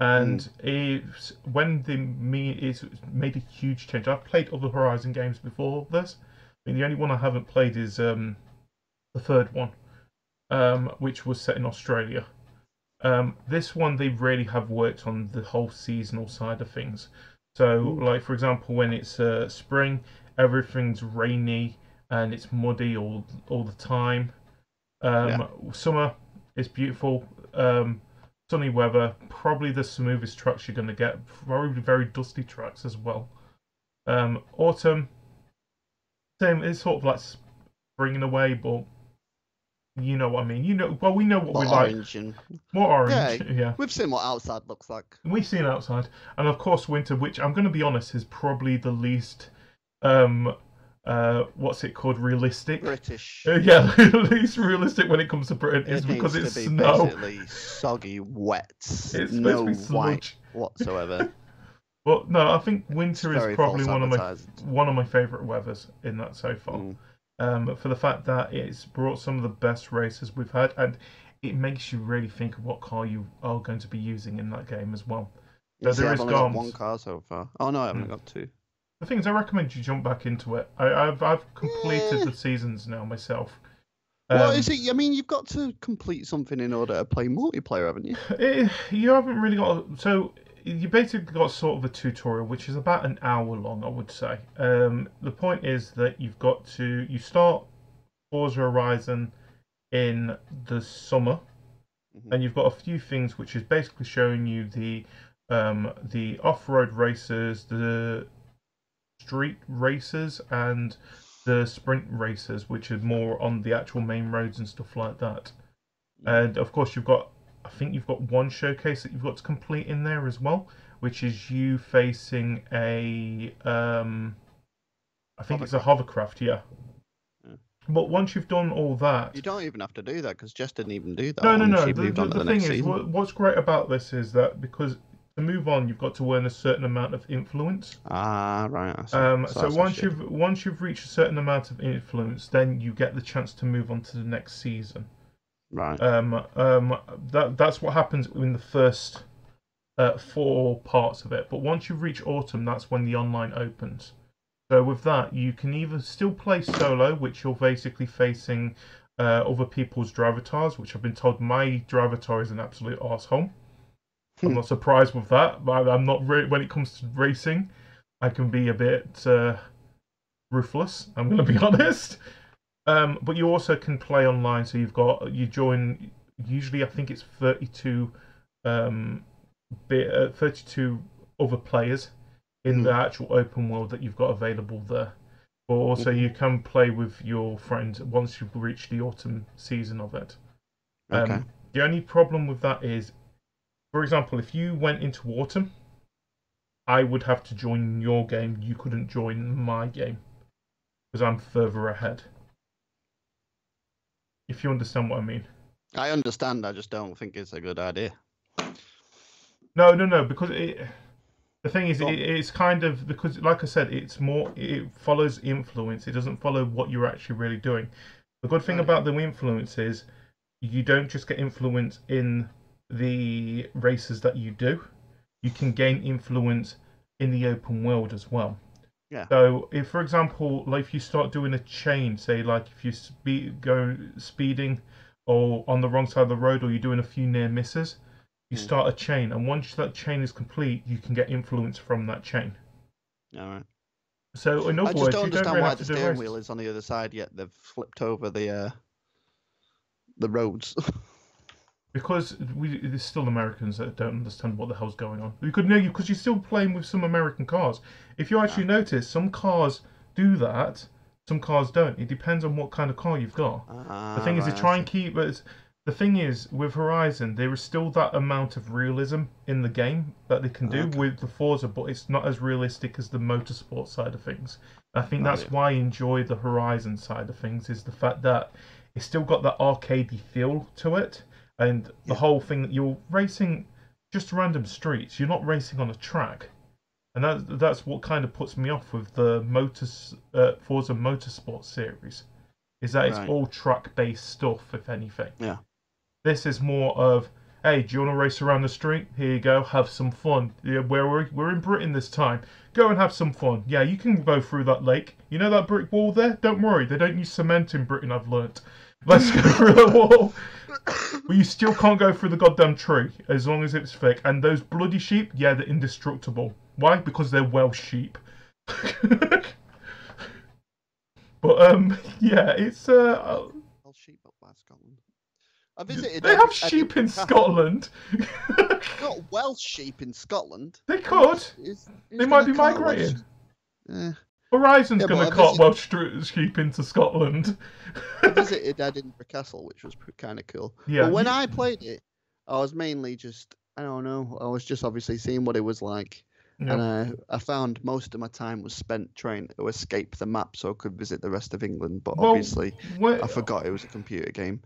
S2: And it's made a huge change. I've played other Horizon games before this. I mean, the only one I haven't played is the third one, which was set in Australia. This one, they really have worked on the whole seasonal side of things. So, like, for example, when it's spring, everything's rainy and it's muddy all the time. Summer is beautiful. Sunny weather, probably the smoothest tracks you're going to get. Probably very dusty tracks as well. Autumn, same. It's sort of like springing away, but you know what I mean. We know what we like. More orange, yeah.
S1: We've seen what outside looks like.
S2: We've seen outside, and of course winter, which I'm going to be honest is probably the least, what's it called? Realistic.
S1: British.
S2: Yeah, least realistic when it comes to Britain is because it's snow.
S1: Basically soggy, wet.
S2: It's
S1: no white whatsoever.
S2: But no, I think winter is probably one of my favourite weathers in that so far. For the fact that it's brought some of the best races we've had, and it makes you really think of what car you are going to be using in that game as well.
S1: I've only got one car so far. Oh no, I haven't got two.
S2: The thing is, I recommend you jump back into it. I've completed the seasons now myself.
S1: What is it? I mean, you've got to complete something in order to play multiplayer, haven't you?
S2: You haven't really got. So you basically got sort of a tutorial, which is about an hour long, I would say. The point is that you start Forza Horizon in the summer, and you've got a few things which is basically showing you the off-road races, the street races, and the sprint races, which are more on the actual main roads and stuff like that. And of course, I think you've got one showcase that you've got to complete in there as well, which is you facing a I think it's a hovercraft, yeah. But once you've done all that,
S1: you don't even have to do that because Jess didn't even do that.
S2: No. The thing is, what's great about this is that because to move on, you've got to earn a certain amount of influence.
S1: Ah, right.
S2: So once you've reached a certain amount of influence, then you get the chance to move on to the next season.
S1: Right.
S2: That's what happens in the first 4 parts of it. But once you reach autumn, that's when the online opens. So with that, you can either still play solo, which you're basically facing other people's drivatars, which I've been told my drivatar is an absolute arsehole. I'm not surprised with that. But I'm not when it comes to racing, I can be a bit ruthless. I'm going to be honest. But you also can play online. So you join. Usually, I think it's 32 32 other players in the actual open world that you've got available there. But also you can play with your friends once you've reached the autumn season of it.
S1: Okay.
S2: The only problem with that is, for example, if you went into autumn, I would have to join your game. You couldn't join my game because I'm further ahead. If you understand what I mean.
S1: I understand. I just don't think it's a good idea.
S2: No, because the thing is, it's kind of, because, like I said, it follows influence. It doesn't follow what you're actually really doing. The good thing about the influence is you don't just get influence in the races that you do. You can gain influence in the open world as well.
S1: Yeah.
S2: So, if, for example, like if you start doing a chain, say, like if you go speeding or on the wrong side of the road, or you're doing a few near misses, you start a chain, and once that chain is complete, you can get influence from that chain.
S1: All right.
S2: So, in other words,
S1: I just don't understand why the steering
S2: races.
S1: wheel is on the other side yet. They've flipped over the roads.
S2: Because there's still Americans that don't understand what the hell's going on. You could know because you're still playing with some American cars. If you actually notice, some cars do that, some cars don't. It depends on what kind of car you've got. The thing is, they try and keep it. The thing is, with Horizon, there is still that amount of realism in the game that they can do with the Forza, but it's not as realistic as the motorsport side of things. I think that's why I enjoy the Horizon side of things, is the fact that it's still got that arcadey feel to it, and the whole thing that you're racing just random streets. You're not racing on a track, and that's what kind of puts me off with the Forza Motorsport series, is that it's all track-based stuff, if anything.
S1: Yeah.
S2: This is more of, hey, do you want to race around the street? Here you go, have some fun. Yeah, we're in Britain this time. Go and have some fun. Yeah, you can go through that lake. You know that brick wall there? Don't worry, they don't use cement in Britain, I've learnt. Let's go through the wall. But you still can't go through the goddamn tree, as long as it's fake. And those bloody sheep, yeah, they're indestructible. Why? Because they're Welsh sheep. But, yeah, it's...
S1: Welsh sheep up by Scotland. I visited.
S2: They have sheep in Scotland.
S1: Not Welsh sheep in Scotland.
S2: They could. They might be migrating. Horizon's going to cart Welsh sheep into Scotland.
S1: I visited Edinburgh Castle, which was kind of cool. Yeah. But when I played it, I was mainly just, I don't know, I was just obviously seeing what it was like. Yeah. And I found most of my time was spent trying to escape the map so I could visit the rest of England. But obviously, I forgot it was a computer game.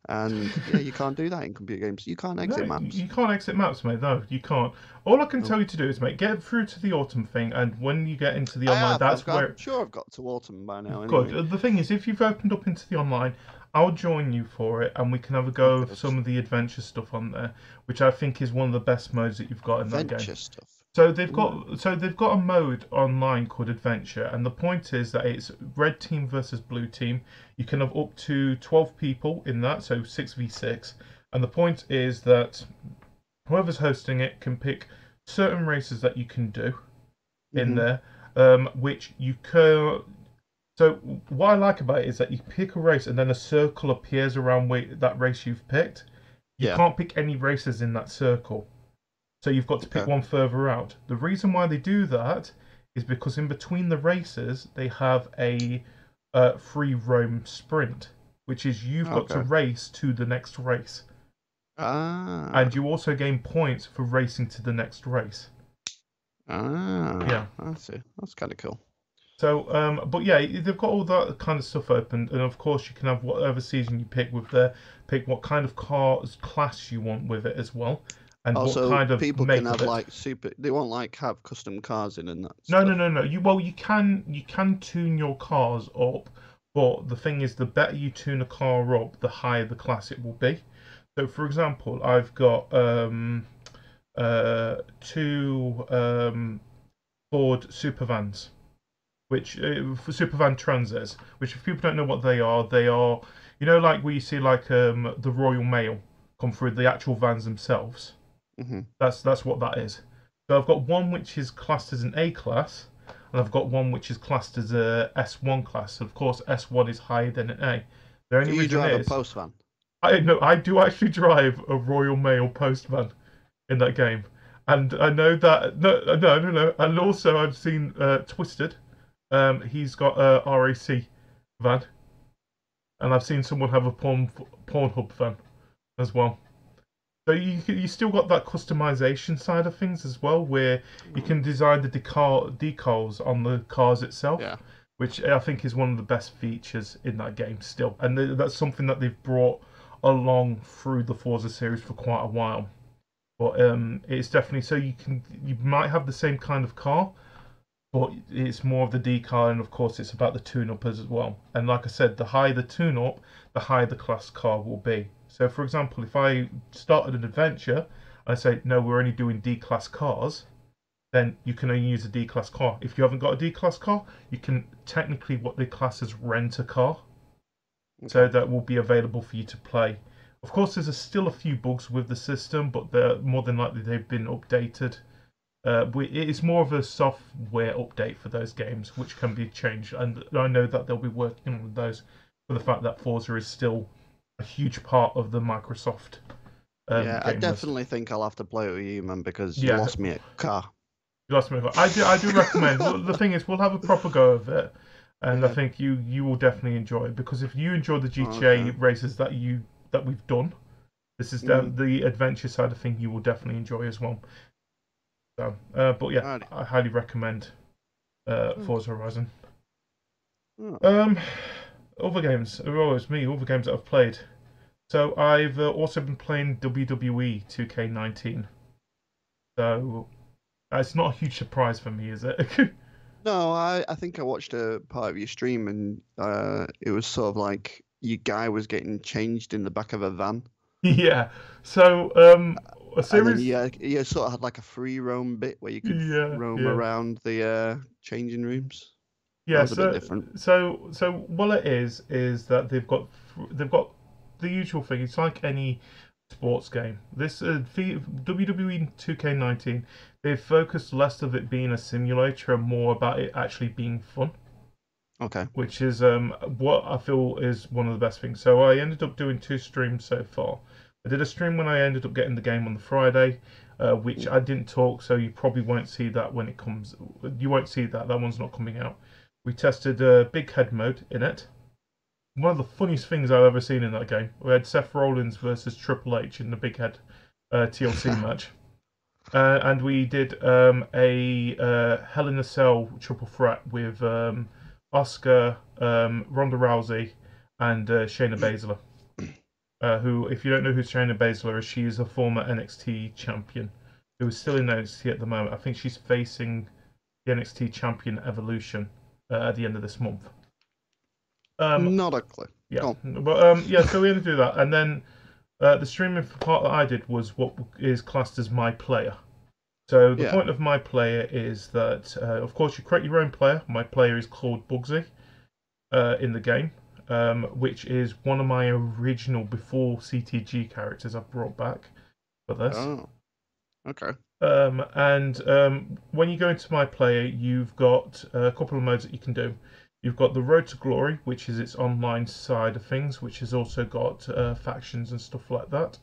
S1: And yeah, you can't do that in computer games. You can't exit maps.
S2: You can't exit maps, mate. No, you can't. All I can tell you to do is, mate, get through to the autumn thing. And when you get into the online,
S1: I'm sure I've got to autumn by now. Anyway.
S2: Good. The thing is, if you've opened up into the online, I'll join you for it, and we can have a go of some of the adventure stuff on there, which I think is one of the best modes that you've got in that game.
S1: Adventure stuff.
S2: So they've got a mode online called Adventure, and the point is that it's red team versus blue team. You can have up to 12 people in that, so 6v6. And the point is that whoever's hosting it can pick certain races that you can do in there, which you can. So what I like about it is that you pick a race and then a circle appears around that race you've picked. You can't pick any races in that circle. So you've got to pick one further out. The reason why they do that is because in between the races, they have a free roam sprint, which is you've got to race to the next race. And you also gain points for racing to the next race. Yeah.
S1: I see. That's kind of cool.
S2: So, but yeah, they've got all that kind of stuff open, and of course you can have whatever season you pick pick what kind of class you want with it as well. And
S1: also,
S2: what kind of
S1: people can have like they won't have custom cars in and that.
S2: No. You can tune your cars up, but the thing is, the better you tune a car up, the higher the class it will be. So, for example, I've got two Ford Supervans, which for Supervan Transits, which if people don't know what they are, like where you see like the Royal Mail come through, the actual vans themselves.
S1: Mm-hmm.
S2: That's what that is. So I've got one which is classed as an A class, and I've got one which is classed as a S1 class. Of course, S1 is higher than an A. The only
S1: You
S2: reason
S1: drive
S2: is
S1: a post van.
S2: I do actually drive a Royal Mail postman in that game, and I know that no, and also I've seen Twisted. He's got a RAC van, and I've seen someone have a Pornhub van as well. So you still got that customization side of things as well, where you can design the decals on the cars itself,
S1: Yeah.
S2: which I think is one of the best features in that game still, and that's something that they've brought along through the Forza series for quite a while. But it's definitely so you might have the same kind of car, but it's more of the decal, and of course it's about the tune-up as well. And like I said, the higher the tune-up, the higher the class car will be. So for example, if I started an adventure, and I say, no, we're only doing D-class cars, then you can only use a D-class car. If you haven't got a D-class car, you can technically what they class as rent a car. Okay. So that will be available for you to play. Of course, there's still a few bugs with the system, but they're more than likely they've been updated. It's more of a software update for those games, which can be changed, and I know that they'll be working on those for the fact that Forza is still a huge part of the Microsoft.
S1: Yeah, I definitely think I'll have to play it with you, man, because you lost me a car.
S2: You lost me a car. I do recommend. The thing is, we'll have a proper go of it, and I think you will definitely enjoy it, because if you enjoy the GTA races that we've done, this is the adventure side of thing you will definitely enjoy as well. So, but yeah, right. I highly recommend Forza Horizon. Other games, other games that I've played. So I've also been playing WWE 2K19. So it's not a huge surprise for me, is it?
S1: No, I think I watched a part of your stream, and it was sort of like your guy was getting changed in the back of a van.
S2: Yeah. So a series.
S1: And then you sort of had like a free roam bit where you could roam around the changing rooms.
S2: Yeah,
S1: that was a bit different.
S2: So what it is that they've got the usual thing. It's like any sports game. This WWE 2K19, they've focused less of it being a simulator and more about it actually being fun.
S1: Okay.
S2: Which is what I feel is one of the best things. So I ended up doing 2 streams so far. I did a stream when I ended up getting the game on the Friday, which I didn't talk, so you probably won't see that when it comes. You won't see that. That one's not coming out. We tested Big Head mode in it. One of the funniest things I've ever seen in that game. We had Seth Rollins versus Triple H in the Big Head TLC match. And we did a Hell in a Cell triple threat with Oscar, Ronda Rousey, and Shayna Baszler. Who, if you don't know who Shayna Baszler is, she is a former NXT champion who is still in NXT at the moment. I think she's facing the NXT champion Evolution at the end of this month.
S1: Not a clue.
S2: Yeah, but so we had to do that, and then the streaming part that I did was what is classed as my player. So the point of my player is that, of course, you create your own player. My player is called Bugsy in the game. Which is one of my original before CTG characters I've brought back for this.
S1: Oh, okay.
S2: And when you go into my player, you've got a couple of modes that you can do. You've got the Road to Glory, which is its online side of things, which has also got factions and stuff like that.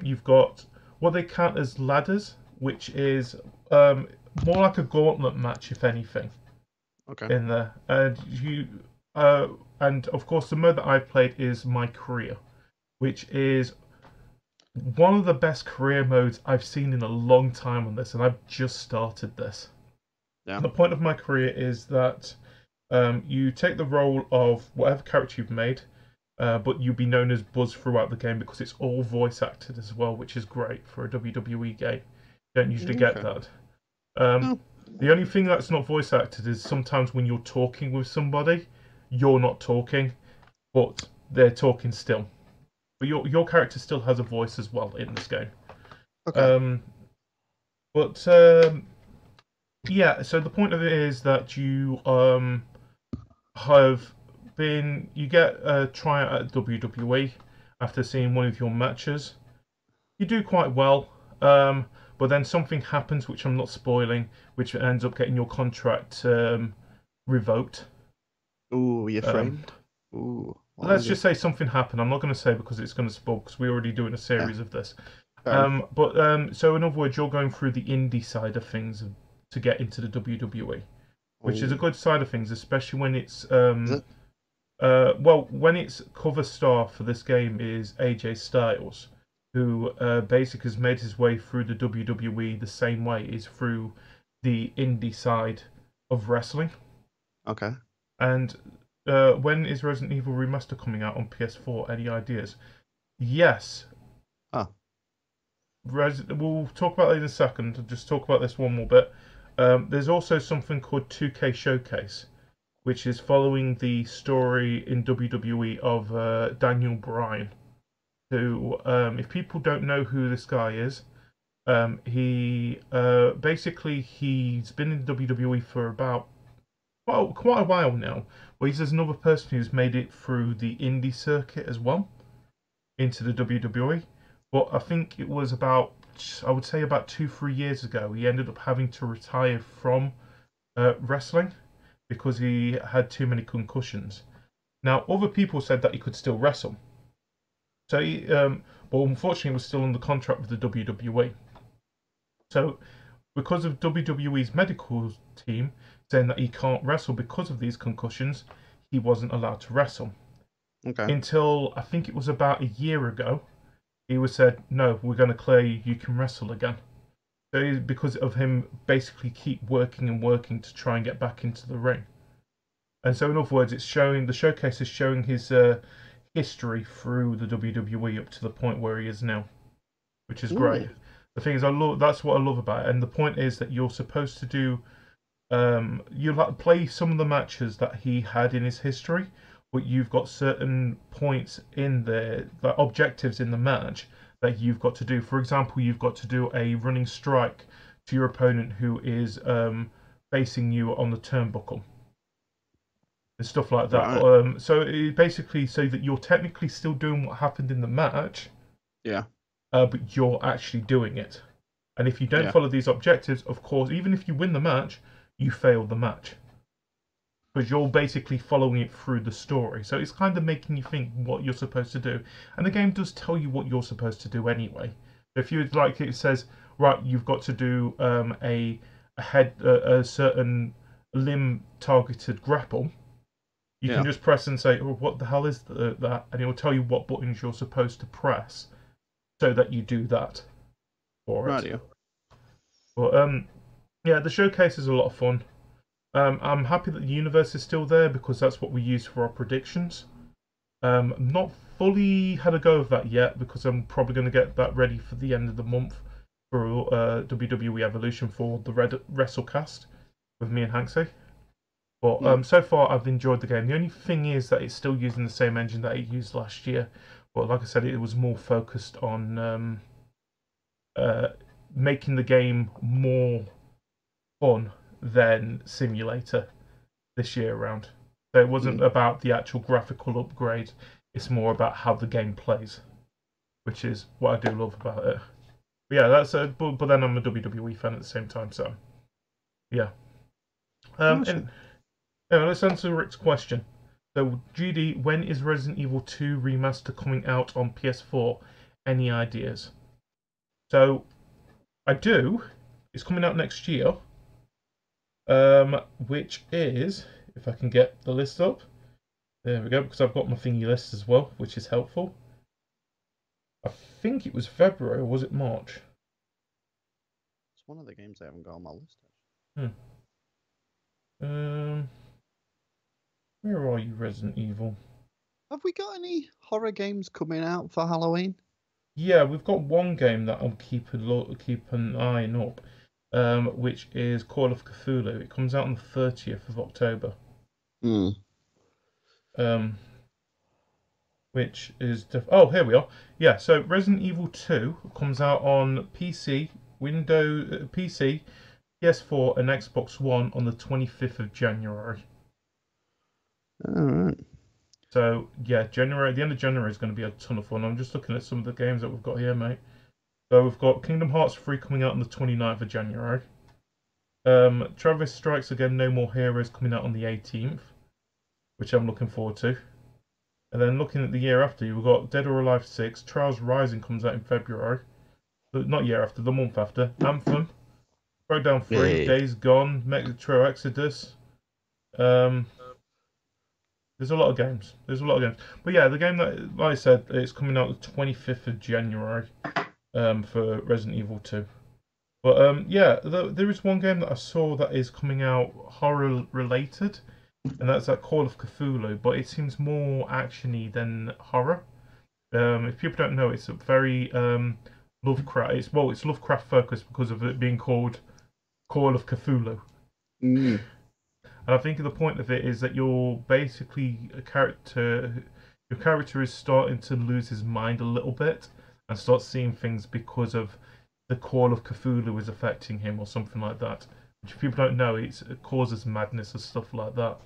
S2: You've got what they count as ladders, which is more like a gauntlet match, if anything.
S1: Okay.
S2: In there, and of course, the mode that I've played is my career, which is one of the best career modes I've seen in a long time on this, and I've just started this. Yeah. The point of my career is that you take the role of whatever character you've made, but you'll be known as Buzz throughout the game because it's all voice acted as well, which is great for a WWE game. You don't usually get that. The only thing that's not voice acted is sometimes when you're talking with somebody, you're not talking, but they're talking still. But your character still has a voice as well in this game. Okay. Yeah, so the point of it is that you you get a tryout at WWE after seeing one of your matches. You do quite well, But then something happens, which I'm not spoiling, which ends up getting your contract revoked.
S1: Ooh, you're
S2: Um,
S1: framed. Ooh.
S2: let's just say something happened. I'm not going to say because it's going to spoil, because we're already doing a series of this. So in other words, you're going through the indie side of things to get into the WWE, which is a good side of things, especially when it's when its cover star for this game is AJ Styles, who basically has made his way through the WWE the same way is through the indie side of wrestling.
S1: Okay.
S2: And when is Resident Evil Remaster coming out on PS4? Any ideas? Yes. We'll talk about that in a second. I'll just talk about this one more bit. There's also something called 2K Showcase, which is following the story in WWE of Daniel Bryan, who, if people don't know who this guy is, he basically he's been in WWE for about quite a while now. Well, he's another person who's made it through the indie circuit as well into the WWE. But I think it was I would say about 2-3 years ago, he ended up having to retire from wrestling because he had too many concussions. Now, other people said that he could still wrestle. So but unfortunately, he was still under contract with the WWE. So, because of WWE's medical team saying that he can't wrestle because of these concussions, he wasn't allowed to wrestle.
S1: Okay.
S2: Until I think it was about a year ago, he was said, no, we're going to clear you, you can wrestle again. So because of him basically keep working and working to try and get back into the ring. And so in other words, the showcase is showing his history through the WWE up to the point where he is now, which is great. The thing is, that's what I love about it. And the point is that you're supposed to do, you'll play some of the matches that he had in his history, but you've got certain points in there, like objectives in the match that you've got to do. For example, you've got to do a running strike to your opponent who is facing you on the turnbuckle and stuff like that. Right. So it basically so that you're technically still doing what happened in the match.
S1: Yeah.
S2: But you're actually doing it. And if you don't follow these objectives, of course, even if you win the match, you fail the match. Because you're basically following it through the story. So it's kind of making you think what you're supposed to do. And the game does tell you what you're supposed to do anyway. If you like, it says, right, you've got to do a certain limb targeted grapple. You can just press and say, oh, what the hell is that? And it will tell you what buttons you're supposed to press so that you do that for it.
S1: Radio.
S2: But the showcase is a lot of fun. I'm happy that the universe is still there because that's what we use for our predictions. Not fully had a go of that yet because I'm probably going to get that ready for the end of the month for WWE Evolution for the WrestleCast with me and Hanksy. But so far I've enjoyed the game. The only thing is that it's still using the same engine that it used last year. But like I said, it was more focused on making the game more fun than Simulator this year around. So it wasn't about the actual graphical upgrade. It's more about how the game plays, which is what I do love about it. But yeah, that's but then I'm a WWE fan at the same time, so yeah. And let's answer Rick's question. So, GD, when is Resident Evil 2 Remaster coming out on PS4? Any ideas? So, I do. It's coming out next year. Which is, if I can get the list up. There we go, because I've got my thingy list as well, which is helpful. I think it was February, or was it March?
S1: It's one of the games I haven't got on my list.
S2: Where are you, Resident Evil?
S1: Have we got any horror games coming out for Halloween?
S2: Yeah, we've got one game that I'm keep an eye up, which is Call of Cthulhu. It comes out on the 30th of October. Which is here we are. Yeah, so Resident Evil 2 comes out on PC, PC, PS4, and Xbox One on the 25th of January.
S1: All right.
S2: So yeah, the end of January is going to be a ton of fun. I'm just looking at some of the games that we've got here, mate. So we've got Kingdom Hearts 3 coming out on the 29th of January. Travis Strikes Again, No More Heroes coming out on the 18th, which I'm looking forward to. And then looking at the year after, we've got Dead or Alive 6, Trials Rising comes out in February. Not year after, the month after. Anthem, Throwdown 3, Days Gone, Metro Exodus. There's a lot of games. But yeah, the game that, like I said, it's coming out the 25th of January for Resident Evil 2. But yeah, there is one game that I saw that is coming out horror related, and that's that Call of Cthulhu. But it seems more actiony than horror. If people don't know, it's a very Lovecraft. It's Lovecraft focused because of it being called Call of Cthulhu.
S1: Mm.
S2: And I think the point of it is that you're basically a character. Your character is starting to lose his mind a little bit and start seeing things because of the Call of Cthulhu is affecting him or something like that. Which if people don't know, it causes madness and stuff like that.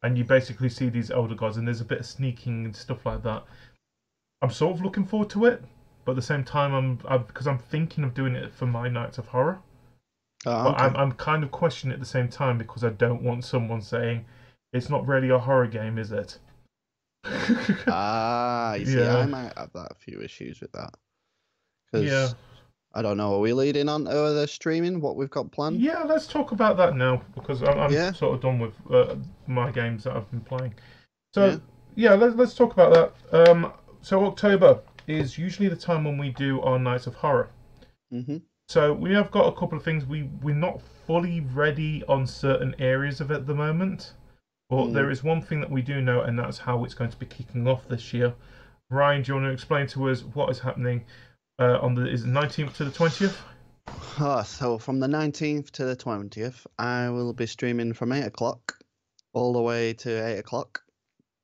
S2: And you basically see these elder gods, and there's a bit of sneaking and stuff like that. I'm sort of looking forward to it, but at the same time, because I'm thinking of doing it for my Nights of Horror.
S1: Oh, okay.
S2: But I'm kind of questioning at the same time because I don't want someone saying it's not really a horror game, is it?
S1: You see, I might have a few issues with that. Yeah. I don't know. Are we leading on to the streaming? What we've got planned?
S2: Yeah, let's talk about that now because I'm sort of done with my games that I've been playing. So let's talk about that. So October is usually the time when we do our Nights of Horror.
S1: Mm-hmm.
S2: So we have got a couple of things. We're not fully ready on certain areas of it at the moment, but there is one thing that we do know, and that's how it's going to be kicking off this year. Ryan, do you want to explain to us what is happening? Is it 19th to the 20th?
S1: So from the 19th to the 20th, I will be streaming from 8 o'clock all the way to 8 o'clock.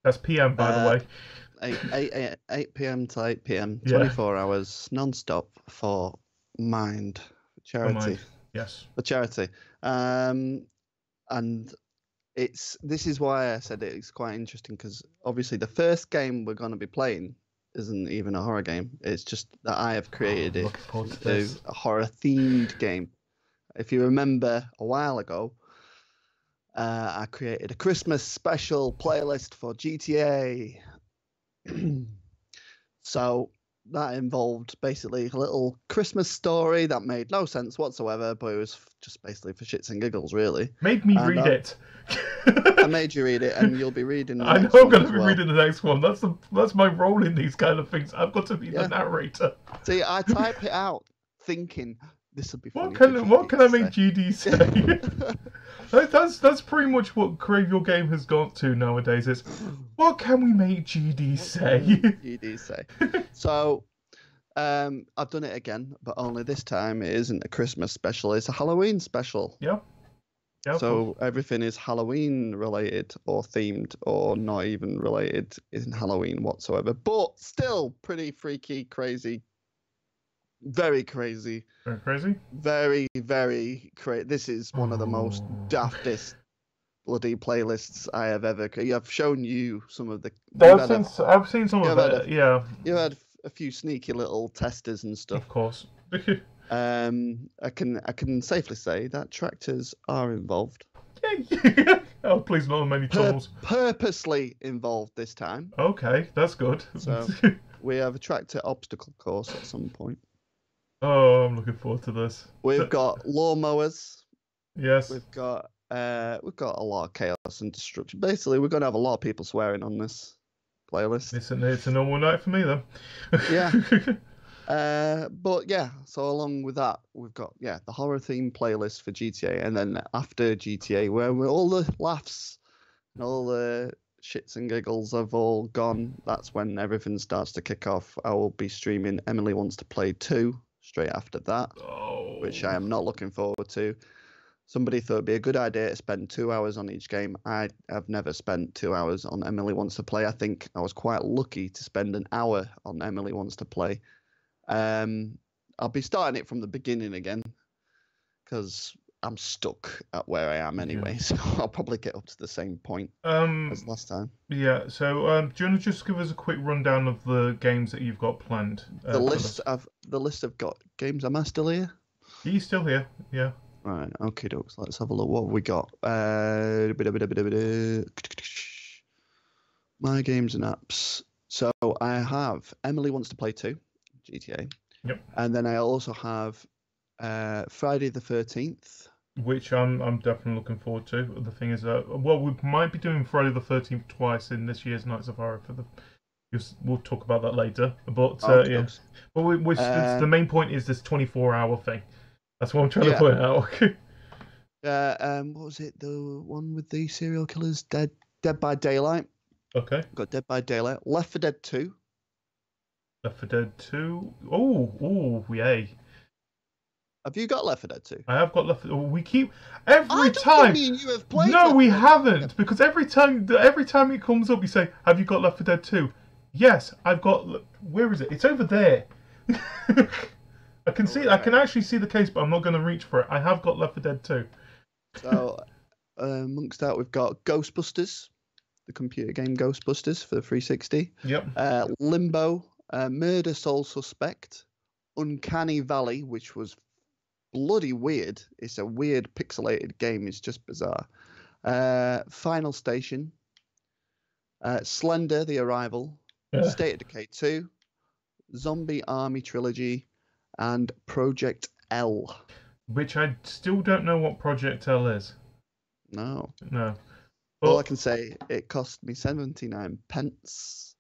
S2: That's PM, by the way.
S1: 8 p.m. to 8 p.m. 24 hours non-stop for Mind. Charity.
S2: For Mind. Yes.
S1: For charity. And this is why I said it's quite interesting, because obviously the first game we're going to be playing isn't even a horror game. It's just that I have created a horror-themed game. If you remember a while ago, I created a Christmas special playlist for GTA. So that involved basically a little Christmas story that made no sense whatsoever, but it was just basically for shits and giggles, really.
S2: Made me read it.
S1: I made you read it, and you'll be reading the next
S2: one. I know I'm
S1: going
S2: to be reading the next one. That's my role in these kind of things. I've got to be the narrator.
S1: See, I type it out thinking this will be funny.
S2: What can I make GD say? That's pretty much what Crave Your Game has got to nowadays. Is what can we make GD say?
S1: GD say. So, I've done it again, but only this time it isn't a Christmas special. It's a Halloween special.
S2: Yeah.
S1: So everything is Halloween related or themed or not even related in Halloween whatsoever, but still pretty freaky, crazy, very crazy.
S2: Very crazy?
S1: Very, very crazy. This is one of the most daftest bloody playlists I have ever created. I've shown you some of the...
S2: I've seen some of it, yeah.
S1: You had a few sneaky little testers and stuff.
S2: Of course.
S1: I can safely say that tractors are involved.
S2: Oh, please, not on many tunnels.
S1: Purposely involved this time.
S2: Okay, that's good.
S1: So we have a tractor obstacle course at some point.
S2: Oh, I'm looking forward to this.
S1: We've got lawnmowers.
S2: Yes.
S1: We've got a lot of chaos and destruction. Basically, we're going to have a lot of people swearing on this playlist.
S2: It's a normal night for me, then.
S1: Yeah. But yeah, so along with that, we've got the horror theme playlist for GTA, and then after GTA, where all the laughs and all the shits and giggles have all gone, that's when everything starts to kick off. I will be streaming Emily Wants to Play 2 straight after that, which I am not looking forward to. Somebody thought it'd be a good idea to spend 2 hours on each game. I have never spent 2 hours on Emily Wants to Play. I think I was quite lucky to spend an hour on Emily Wants to Play. I'll be starting it from the beginning again, because I'm stuck at where I am anyway, so I'll probably get up to the same point as last time.
S2: Yeah. So, do you want to just give us a quick rundown of the games that you've got planned?
S1: The list I've got games. Am I still here?
S2: Are you still here? Yeah.
S1: Right. Okay, dokes. Let's have a look. What have we got? My games and apps. So I have Emily Wants to Play 2, GTA.
S2: Yep.
S1: And then I also have Friday the 13th.
S2: Which I'm definitely looking forward to. The thing is, we might be doing Friday the 13th twice in this year's Nights of Horror we'll talk about that later. But yeah. But the main point is this 24-hour thing. That's what I'm trying to point out.
S1: What was it? The one with the serial killers? Dead by Daylight.
S2: Okay.
S1: Got Dead by Daylight. Left 4 Dead 2.
S2: Left 4 Dead 2. Oh, yay.
S1: Have you got Left 4 Dead 2?
S2: I have got Left 4 Dead. We keep every time.
S1: Me and you have played.
S2: No, we haven't, because every time it comes up, you say, "Have you got Left 4 Dead 2?" Yes, I've got. Where is it? It's over there. I can see. I can actually see the case, but I'm not going to reach for it. I have got Left 4 Dead 2.
S1: So, amongst that, we've got Ghostbusters, the computer game Ghostbusters for the 360.
S2: Yep.
S1: Limbo, Murder Soul Suspect, Uncanny Valley, which was bloody weird. It's a weird pixelated game. It's just bizarre. Final Station, Slender: The Arrival, State of Decay 2, Zombie Army Trilogy, and Project L.
S2: Which I still don't know what Project L is.
S1: No.
S2: But
S1: all I can say, it cost me 79 pence.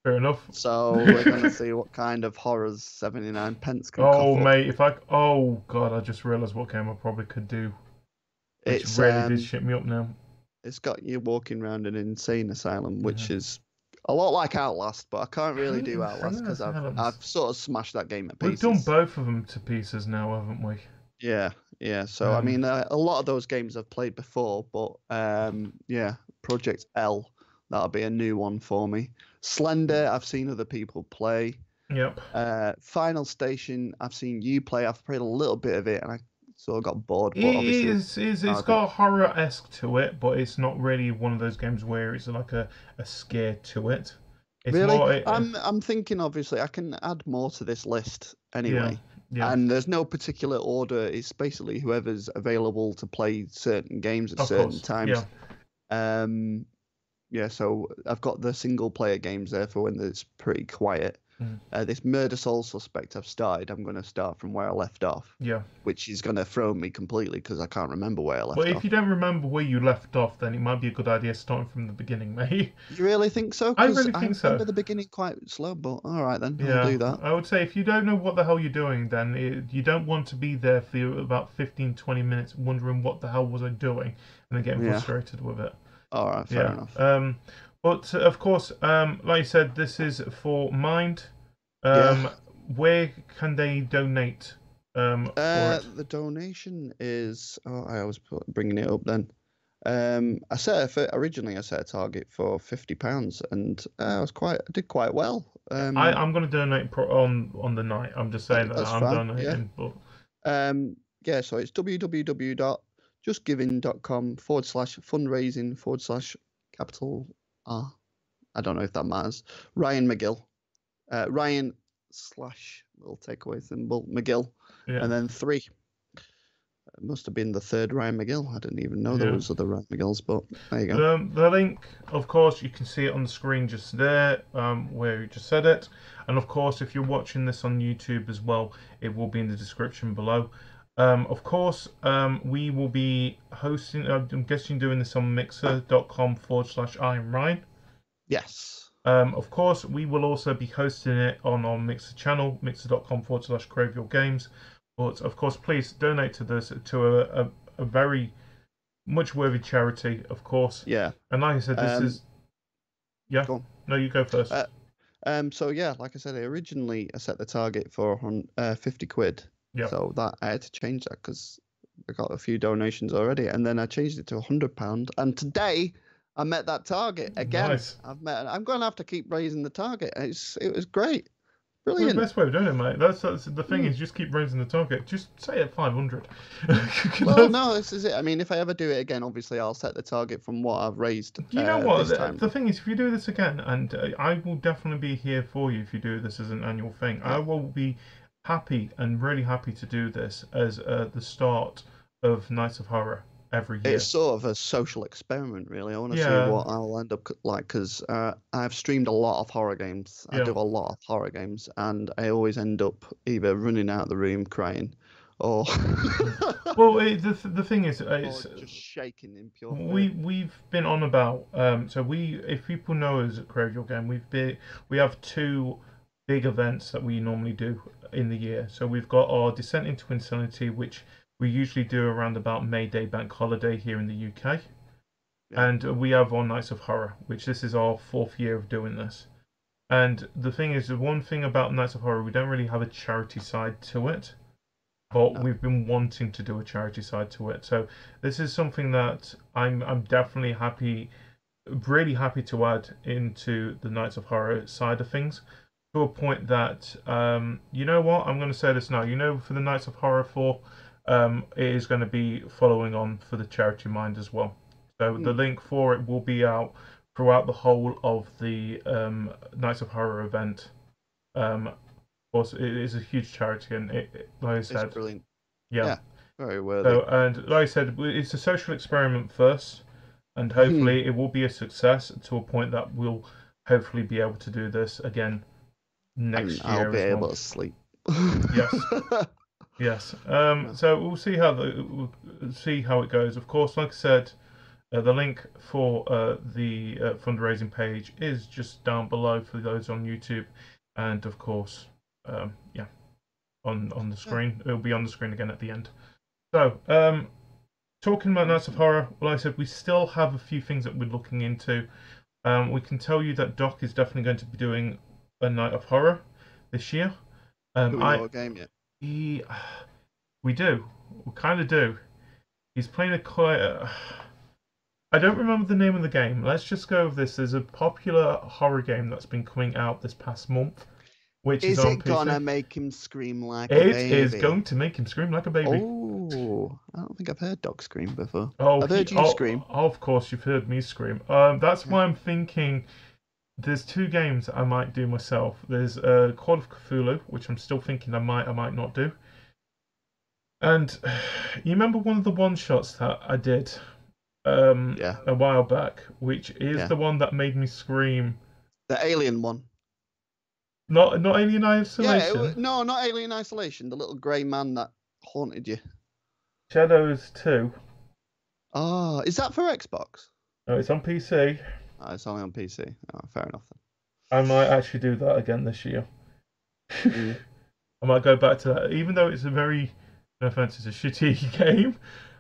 S2: Fair enough.
S1: So we're going to see what kind of horrors 79 pence can cover.
S2: Oh, mate, oh, God, I just realised what game I probably could do. Which really did shit me up now.
S1: It's got you walking around an insane asylum, which is a lot like Outlast, but I can't really do Outlast because I've sort of smashed that game at pieces.
S2: We've done both of them to pieces now, haven't we?
S1: Yeah. So, I mean, a lot of those games I've played before, but Project L, that'll be a new one for me. Slender, I've seen other people play.
S2: Yep.
S1: Final Station, I've seen you play. I've played a little bit of it, and I sort of got bored. But
S2: It's got horror-esque to it, but it's not really one of those games where it's like a scare to it. It's
S1: really?
S2: More,
S1: I'm thinking, obviously, I can add more to this list anyway.
S2: Yeah.
S1: And there's no particular order. It's basically whoever's available to play certain games at certain times. Yeah. So I've got the single-player games there for when it's pretty quiet. This Murder Soul Suspect I've started. I'm going to start from where I left off. Yeah. Which is going to throw me completely because I can't remember where I left off.
S2: Well, if you don't remember where you left off, then it might be a good idea starting from the beginning, mate.
S1: You really think so?
S2: I really think so.
S1: I remember the beginning quite slow, but all right then. I'll do that.
S2: I would say if you don't know what the hell you're doing, then you don't want to be there for about 15, 20 minutes wondering what the hell was I doing and then getting frustrated with it.
S1: All right, fair enough.
S2: But of course, like you said, this is for Mind. Where can they donate?
S1: The donation is. Oh, I was bringing it up then. Originally I set a target for £50, and I did quite well.
S2: I'm going to donate on the night. I'm just saying that I'm donating.
S1: Yeah. But so it's www.justgiving.com/fundraising/capital R. I don't know if that matters. Ryan McGill. Ryan / little takeaway symbol McGill, and then 3. It must have been the third Ryan McGill. I didn't even know there was other Ryan McGills, but there you go.
S2: The link, of course, you can see it on the screen just there, where you just said it. And of course, if you're watching this on YouTube as well, it will be in the description below. Of course, we will be hosting. I'm guessing doing this on Mixer.com/IamRyan.
S1: Yes.
S2: Of course, we will also be hosting it on our Mixer channel, Mixer.com/CraveYourGames. But of course, please donate to this a very much worthy charity, of course. Yeah. And like I said, this is. Yeah. Go on. No, you go first.
S1: So like I said, originally I set the target for 50 quid. Yeah. So that I had to change that because I got a few donations already, and then I changed it to £100. And today I met that target again.
S2: Nice.
S1: I'm going to have to keep raising the target. It was great, Brilliant.
S2: The best way of doing it, mate. That's the thing is just keep raising the target. Just say at 500.
S1: Well, no, this is it. I mean, if I ever do it again, obviously I'll set the target from what I've raised.
S2: You know what?
S1: This time.
S2: The thing is, if you do this again, and I will definitely be here for you if you do this as an annual thing. Yeah. I will be happy and really happy to do this as the start of Nights of Horror every year.
S1: It's sort of a social experiment, really. I want to see what I'll end up like, because I've streamed a lot of horror games. I do a lot of horror games, and I always end up either running out of the room crying, or
S2: well, the thing is, it's
S1: just shaking in pure.
S2: We've been on about if people know us at Crave Your Game, we have 2 big events that we normally do in the year. So we've got our Descent into Insanity, which we usually do around about May Day bank holiday here in the UK. Yeah. And we have our Nights of Horror, which this is our 4th year of doing this. And the thing is, the one thing about Nights of Horror, we don't really have a charity side to it. But we've been wanting to do a charity side to it. So this is something that I'm definitely really happy to add into the Nights of Horror side of things. To a point that, you know what, I'm going to say this now. You know, for the Nights of Horror 4, it is going to be following on for the Charity Mind as well. So the link for it will be out throughout the whole of the Nights of Horror event. Of course, it is a huge charity, and like I said,
S1: it's brilliant.
S2: Yeah,
S1: very worthy.
S2: So, and like I said, it's a social experiment first, and hopefully it will be a success to a point that we'll hopefully be able to do this again next year.
S1: I'll be able to sleep.
S2: Yes. Yes. So we'll see how it goes. Of course, like I said, the link for the fundraising page is just down below for those on YouTube, and of course, on the screen. It'll be on the screen again at the end. So, talking about Nights of Horror, well, like I said, we still have a few things that we're looking into. We can tell you that Doc is definitely going to be doing a Night of Horror this year.
S1: Do we know what game yet?
S2: We do. We kind of do. He's playing I don't remember the name of the game. Let's just go with this. There's a popular horror game that's been coming out this past month, which is on PC. Is it
S1: gonna make him scream like a baby?
S2: It is going to make him scream like a baby.
S1: Oh, I don't think I've heard Doc scream before.
S2: Oh,
S1: I've heard you scream.
S2: Of course, you've heard me scream. That's why I'm thinking there's 2 games that I might do myself. There's Call of Cthulhu, which I'm still thinking I might not do. And you remember one of the one-shots that I did a while back, which is the one that made me scream.
S1: The alien one.
S2: Not Alien Isolation?
S1: Yeah, no, not Alien Isolation. The little grey man that haunted you.
S2: Shadows 2.
S1: Oh, is that for Xbox?
S2: No, it's on PC.
S1: Oh, it's only on PC. Oh, fair enough then.
S2: I might actually do that again this year. I might go back to that, even though it's a very, no offense, it's a shitty game.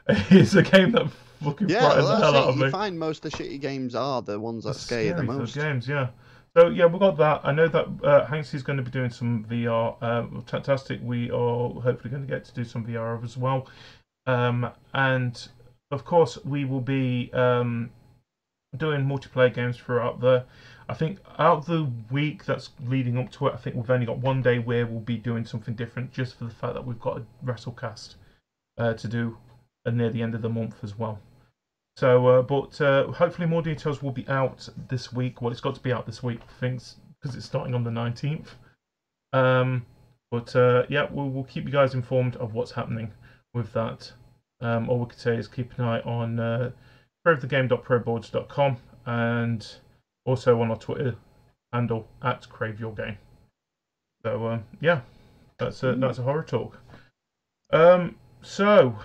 S2: It's a game that fucking frightens the hell out of me.
S1: You find most of the shitty games are the ones that scare you the most.
S2: Games, yeah. So yeah, we've got that. I know that Hanksy's going to be doing some VR. Fantastic. We are hopefully going to get to do some VR as well. And of course, we will be doing multiplayer games throughout I think out of the week that's leading up to it, I think we've only got one day where we'll be doing something different, just for the fact that we've got a WrestleCast to do near the end of the month as well. So, but hopefully more details will be out this week. Well, it's got to be out this week, things, because it's starting on the 19th. Yeah, we'll keep you guys informed of what's happening with that. All we could say is keep an eye on cravethegame.proboards.com and also on our Twitter handle at craveyourgame. So yeah, that's a horror talk. So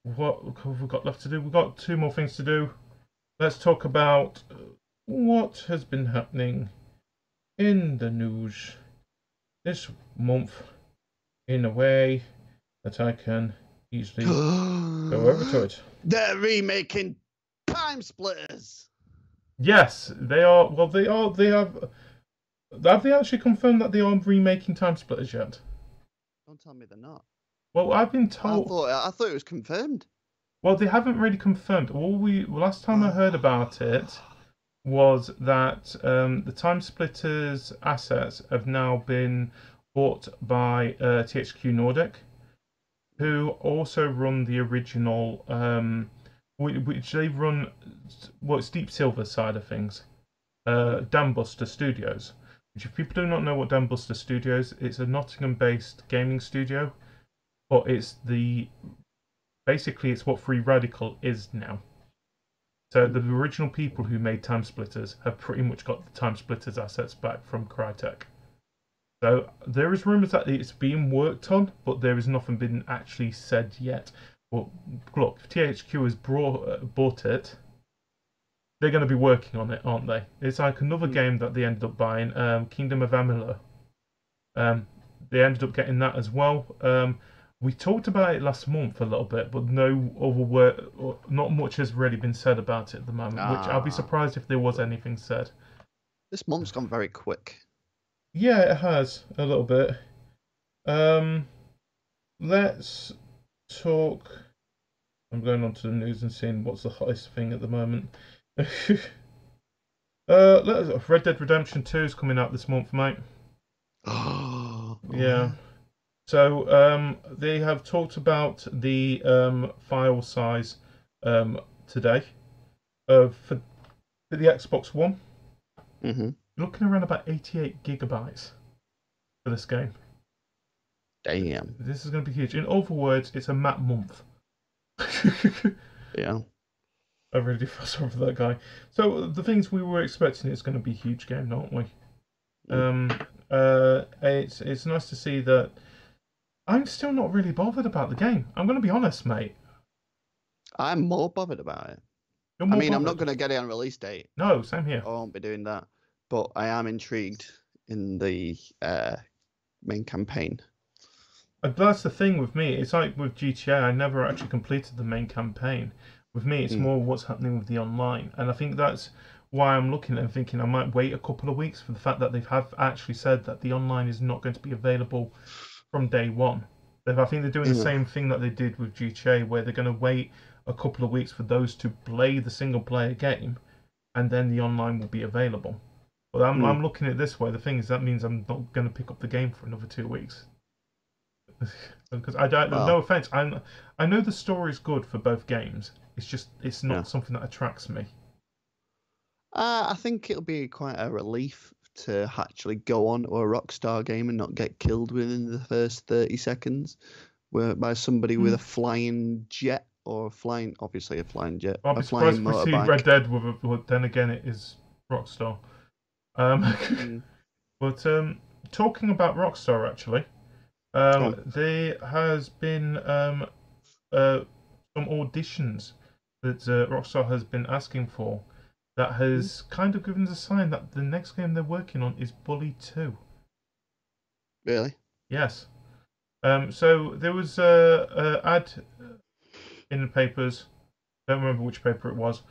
S2: what have we got left to do? We've got 2 more things to do. Let's talk about what has been happening in the news this month in a way that I can easily go over to it.
S1: They're remaking Time Splitters.
S2: Yes, they are. Well, they have. Have they actually confirmed that they are remaking Time Splitters yet?
S1: Don't tell me they're not.
S2: Well, I've been told.
S1: I thought it was confirmed.
S2: Well, they haven't really confirmed. Last time I heard about it, was that the Time Splitters assets have now been bought by THQ Nordic, who also run the original, which they run, it's Deep Silver side of things, Dambuster Studios. Which, if people do not know what Dambuster Studios, it's a Nottingham-based gaming studio, but basically it's what Free Radical is now. So the original people who made Time Splitters have pretty much got the Time Splitters assets back from Crytek. So there is rumours that it's being worked on, but there has nothing been actually said yet. Well, look, if THQ has bought it, they're going to be working on it, aren't they? It's like another game that they ended up buying, Kingdom of Amalur. They ended up getting that as well. We talked about it last month a little bit, but not much has really been said about it at the moment, which I'll be surprised if there was anything said.
S1: This month's gone very quick.
S2: Yeah, it has, a little bit. Let's talk... I'm going on to the news and seeing what's the hottest thing at the moment. Red Dead Redemption 2 is coming out this month, mate.
S1: Oh.
S2: Yeah. So they have talked about the file size today for the Xbox One.
S1: Mm-hmm.
S2: Looking around about 88 gigabytes for this game.
S1: Damn.
S2: This is going to be huge. In other words, it's a map month.
S1: Yeah.
S2: I really do feel sorry for that guy. So the things we were expecting, it's going to be a huge game, aren't we? It's nice to see that. I'm still not really bothered about the game. I'm going to be honest, mate.
S1: I'm more bothered about it. I'm not going to get it on release date.
S2: No, same here.
S1: I won't be doing that. But I am intrigued in the main campaign.
S2: That's the thing with me. It's like with GTA, I never actually completed the main campaign. With me, it's more what's happening with the online. And I think that's why I'm looking and thinking I might wait a couple of weeks for the fact that they have actually said that the online is not going to be available from day one. I think they're doing the same thing that they did with GTA, where they're going to wait a couple of weeks for those to play the single-player game, and then the online will be available. But I'm looking at it this way. The thing is, that means I'm not going to pick up the game for another 2 weeks. Because no offense, I know the story is good for both games. It's just it's not something that attracts me.
S1: I think it'll be quite a relief to actually go on to a Rockstar game and not get killed within the first 30 seconds by somebody with a flying jet or obviously a flying jet.
S2: I'll be surprised if we see Red Dead with then again it is Rockstar. But talking about Rockstar actually, there has been some auditions that Rockstar has been asking for that has kind of given us a sign that the next game they're working on is Bully 2.
S1: Really?
S2: Yes. So there was an ad in the papers, don't remember which paper it was,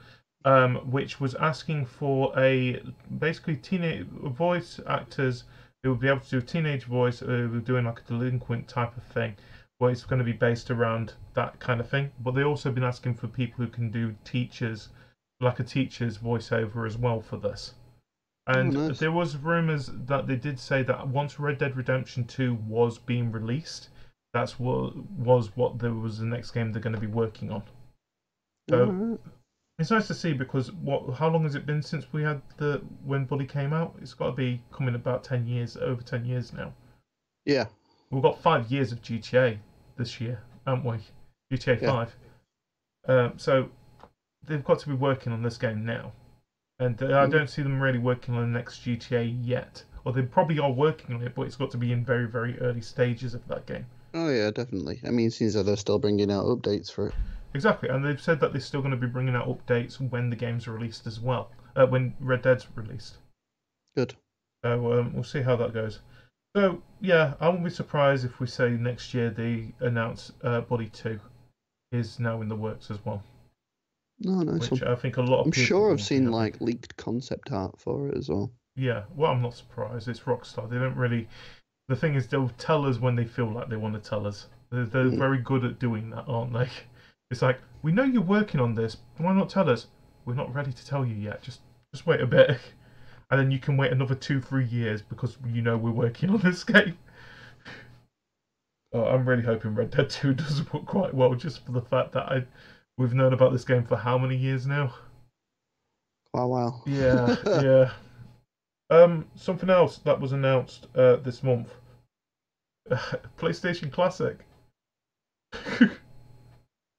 S2: which was asking for basically teenage voice actors who would be able to do a teenage voice who were doing like a delinquent type of thing, where it's going to be based around that kind of thing. But they've also been asking for people who can do teachers, like a teacher's voiceover as well for this. And
S1: nice.
S2: There was rumours that they did say that once Red Dead Redemption 2 was being released, that's what there was the next game they're going to be working on. So it's nice to see because how long has it been since we had when Bully came out? It's got to be coming about 10 years, over 10 years now.
S1: Yeah.
S2: We've got 5 years of GTA this year, haven't we? GTA 5. So they've got to be working on this game now. And I don't see them really working on the next GTA yet. Or they probably are working on it, but it's got to be in very, very early stages of that game.
S1: Oh, yeah, definitely. I mean, it seems like they're still bringing out updates for it.
S2: Exactly, and they've said that they're still going to be bringing out updates when the game's released as well. When Red Dead's released.
S1: Good.
S2: So we'll see how that goes. So, yeah, I won't be surprised if we say next year they announce Bully 2 is now in the works as well.
S1: No, nice
S2: which
S1: one.
S2: I think a lot of
S1: I'm
S2: people
S1: sure I've seen like leaked concept art for it as well.
S2: Yeah, well, I'm not surprised. It's Rockstar. They don't really. The thing is, they'll tell us when they feel like they want to tell us. They're very good at doing that, aren't they? It's like, we know you're working on this. Why not tell us? We're not ready to tell you yet. Just Just wait a bit, and then you can wait another 2-3 years because we're working on this game. Oh, I'm really hoping Red Dead 2 does work quite well, just for the fact that we've known about this game for how many years now?
S1: Quite a while.
S2: Yeah, yeah. Something else that was announced this month. PlayStation Classic.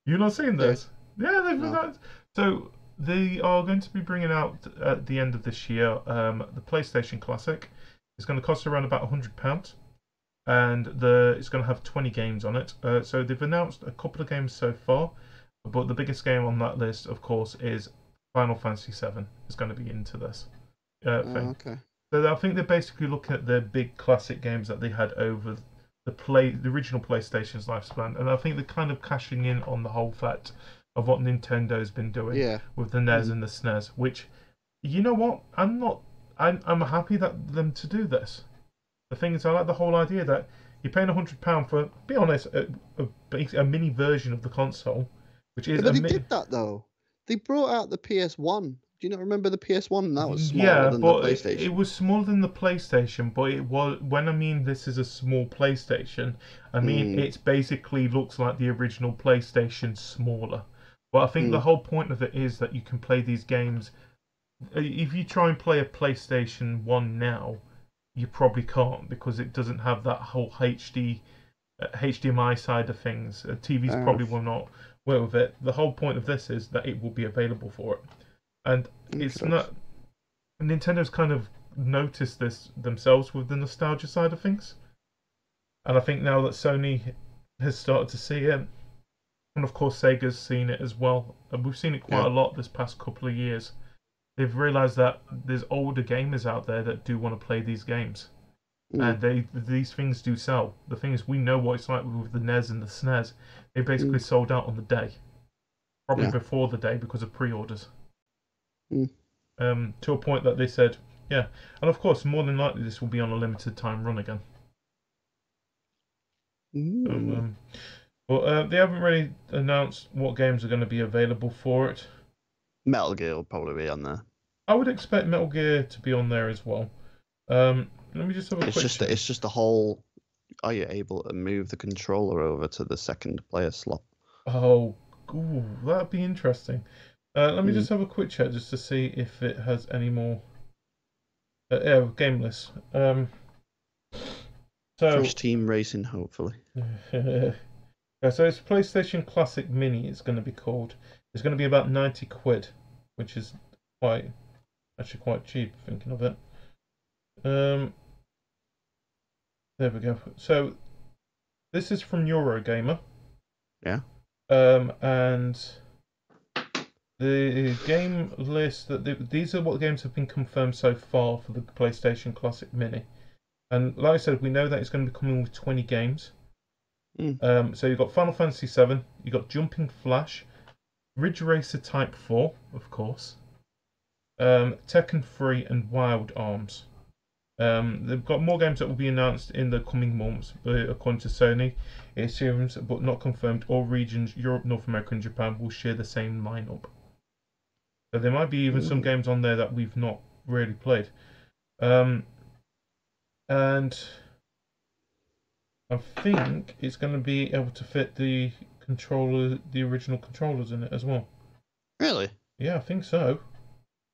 S2: You've not seen this? Yeah, they've announced. So they are going to be bringing out at the end of this year the PlayStation Classic. It's going to cost around about £100, and it's going to have 20 games on it. So they've announced a couple of games so far, but the biggest game on that list, of course, is Final Fantasy VII. Is going to be into this thing.
S1: Okay.
S2: So I think they're basically looking at the big classic games that they had over the original PlayStation's lifespan, and I think they're kind of cashing in on the whole fact of what Nintendo's been doing with the NES and the SNES. Which, you know what, I'm happy that them to do this. The thing is, I like the whole idea that you're paying £100 for, be honest, a mini version of the console, which is.
S1: But they did that though. They brought out the PS1. Do you not remember the PS1? That was smaller than the PlayStation.
S2: It was smaller than the PlayStation, but it was. When I mean this is a small PlayStation, I mean it basically looks like the original PlayStation smaller. But I think the whole point of it is that you can play these games. If you try and play a PlayStation 1 now, you probably can't because it doesn't have that whole HDMI side of things. TVs probably will not work with it. The whole point of this is that it will be available for it. And it's not. Nintendo's kind of noticed this themselves with the nostalgia side of things, and I think now that Sony has started to see it, and of course Sega's seen it as well, and we've seen it quite a lot this past couple of years. They've realised that there's older gamers out there that do want to play these games, and these things do sell. The thing is, we know what it's like with the NES and the SNES. They basically sold out on the day, probably before the day because of pre-orders. To a point that they said, and of course, more than likely this will be on a limited time run again. But they haven't really announced what games are going to be available for it.
S1: Metal Gear will probably be on there.
S2: I would expect Metal Gear to be on there as well. Let me just have a quick check.
S1: It's just a whole. Are you able to move the controller over to the second player slot?
S2: Oh, that'd be interesting. Let me just have a quick check just to see if it has any more. Game list.
S1: Crash Team Racing, hopefully.
S2: So it's PlayStation Classic Mini. It's going to be called. It's going to be about £90, which is actually quite cheap. Thinking of it. There we go. So this is from Eurogamer.
S1: Yeah.
S2: And the game list these are what games have been confirmed so far for the PlayStation Classic Mini, and like I said, we know that it's going to be coming with 20 games. So you've got Final Fantasy VII, you've got Jumping Flash, Ridge Racer Type 4, of course, Tekken 3, and Wild Arms. They've got more games that will be announced in the coming months, according to Sony. It assumes, but not confirmed, all regions, Europe, North America, and Japan, will share the same lineup. So there might be even some games on there that we've not really played. And I think it's going to be able to fit the original controllers in it as well.
S1: Really?
S2: Yeah, I think so.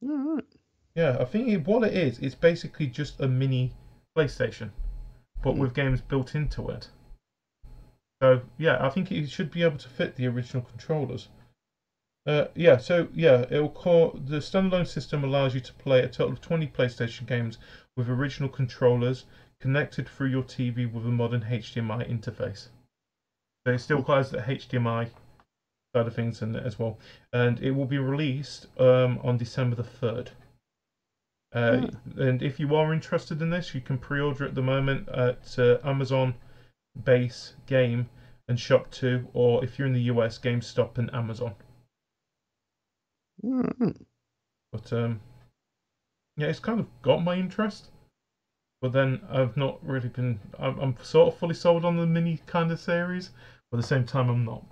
S1: Alright.
S2: Yeah, I think what it is, it's basically just a mini PlayStation, but with games built into it. So, yeah, I think it should be able to fit the original controllers. The standalone system allows you to play a total of 20 PlayStation games with original controllers connected through your TV with a modern HDMI interface. So it still has the HDMI side of things in it as well. And it will be released on December the 3rd. And if you are interested in this, you can pre-order at the moment at Amazon, Base, Game, and Shop 2, or if you're in the US, GameStop and Amazon. But it's kind of got my interest, but then I've not really been. I'm sort of fully sold on the mini kind of series, but at the same time I'm not.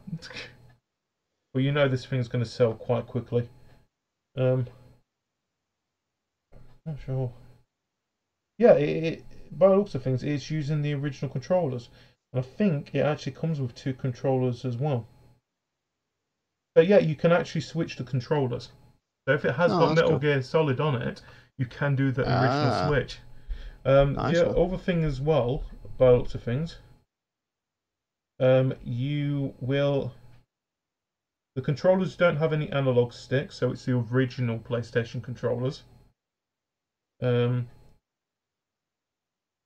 S2: But this thing's going to sell quite quickly. Not sure. Yeah, by the looks of things, it's using the original controllers. And I think it actually comes with 2 controllers as well. But yeah, you can actually switch the controllers. So if it has got Metal
S1: cool.
S2: Gear Solid on it, you can do the original Switch.
S1: Nice
S2: The
S1: one.
S2: other thing as well, by the looks of things, you will... The controllers don't have any analog sticks, so it's the original PlayStation controllers. And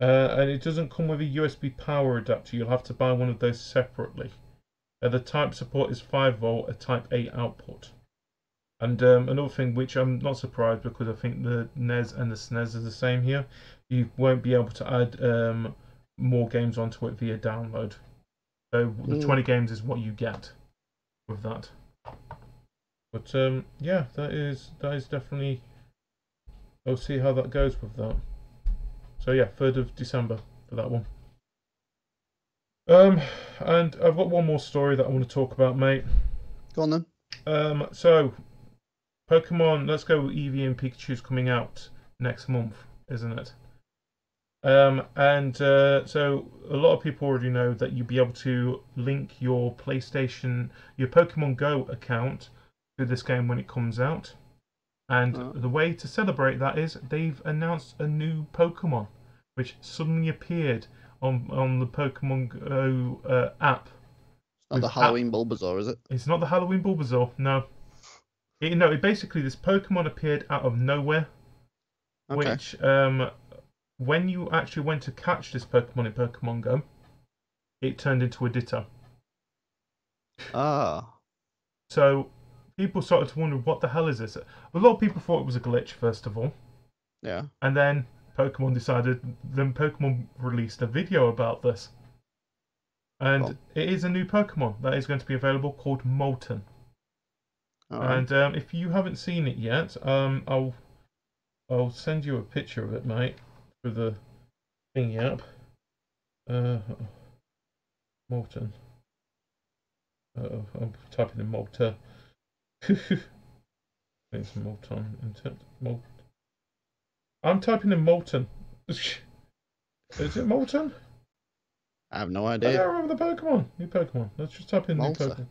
S2: it doesn't come with a USB power adapter. You'll have to buy one of those separately. The type support is 5V, a Type A output. And another thing which I'm not surprised, because I think the NES and the SNES are the same here, you won't be able to add more games onto it via download. So the 20 games is what you get with that. But yeah, that is definitely... I'll see how that goes with that. So yeah, 3rd of December for that one. And I've got one more story that I want to talk about, mate.
S1: Go on then.
S2: So Pokemon Let's Go Eevee and Pikachu's coming out next month, isn't it? So a lot of people already know that you'll be able to link your Pokemon Go account to this game when it comes out. And the way to celebrate that is they've announced a new Pokemon, which suddenly appeared on the Pokemon Go app.
S1: It's not the Halloween Bulbasaur, is it?
S2: It's not the Halloween Bulbasaur, no. Basically, this Pokemon appeared out of nowhere, which, when you actually went to catch this Pokemon in Pokemon Go, it turned into a Ditto. So people started to wonder, what the hell is this? A lot of people thought it was a glitch, first of all.
S1: Yeah.
S2: And then Pokemon released a video about this. And it is a new Pokemon that is going to be available called Molten. And if you haven't seen it yet, I'll send you a picture of it, mate, through the thingy app. Molten. I'm typing in Molten. It's Molten. I'm typing in Molten. Is it Molten?
S1: I have no idea.
S2: I don't remember the Pokemon. New Pokemon. Let's just type in
S1: Malta.
S2: new Pokemon.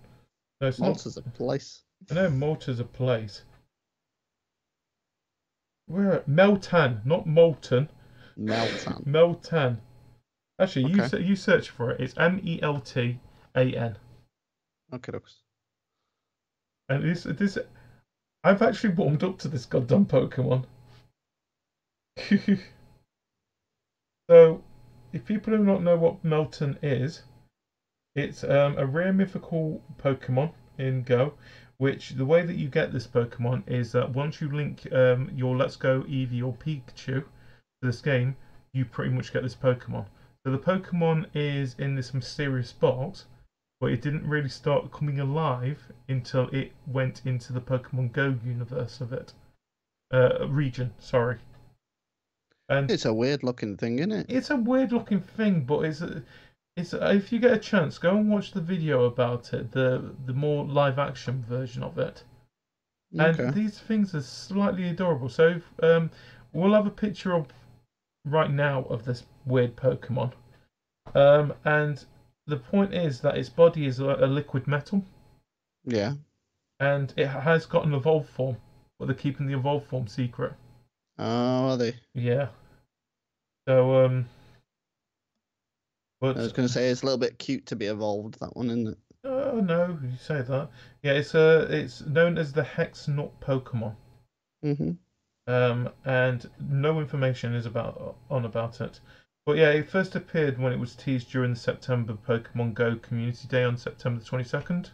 S2: No, it's
S1: Malta's a place.
S2: I know Malta's a place. Where? Meltan, not Molten.
S1: Meltan.
S2: Meltan. Actually, you search for it. It's Meltan.
S1: Okay, looks.
S2: And this, I've actually warmed up to this goddamn Pokemon. So, if people do not know what Meltan is, it's a rare mythical Pokemon in Go, which the way that you get this Pokemon is that once you link your Let's Go Eevee or Pikachu to this game, you pretty much get this Pokemon. So the Pokemon is in this mysterious box, but it didn't really start coming alive until it went into the Pokemon Go universe of it. Region, sorry. And
S1: it's a weird looking thing, isn't it?
S2: It's a weird looking thing, but it's if you get a chance, go and watch the video about it, the more live action version of it. And these things are slightly adorable. So we'll have a picture of right now of this weird Pokemon. And the point is that its body is a liquid metal.
S1: Yeah. And
S2: it has got an evolved form, but they're keeping the evolved form secret.
S1: Oh, are they?
S2: Yeah. So, but
S1: I was going to say it's a little bit cute to be evolved, that one, isn't it?
S2: Oh, no, you say that. Yeah, it's known as the Hex Nut Pokemon. And no information is about it. But yeah, it first appeared when it was teased during the September Pokemon Go Community Day on September the 22nd,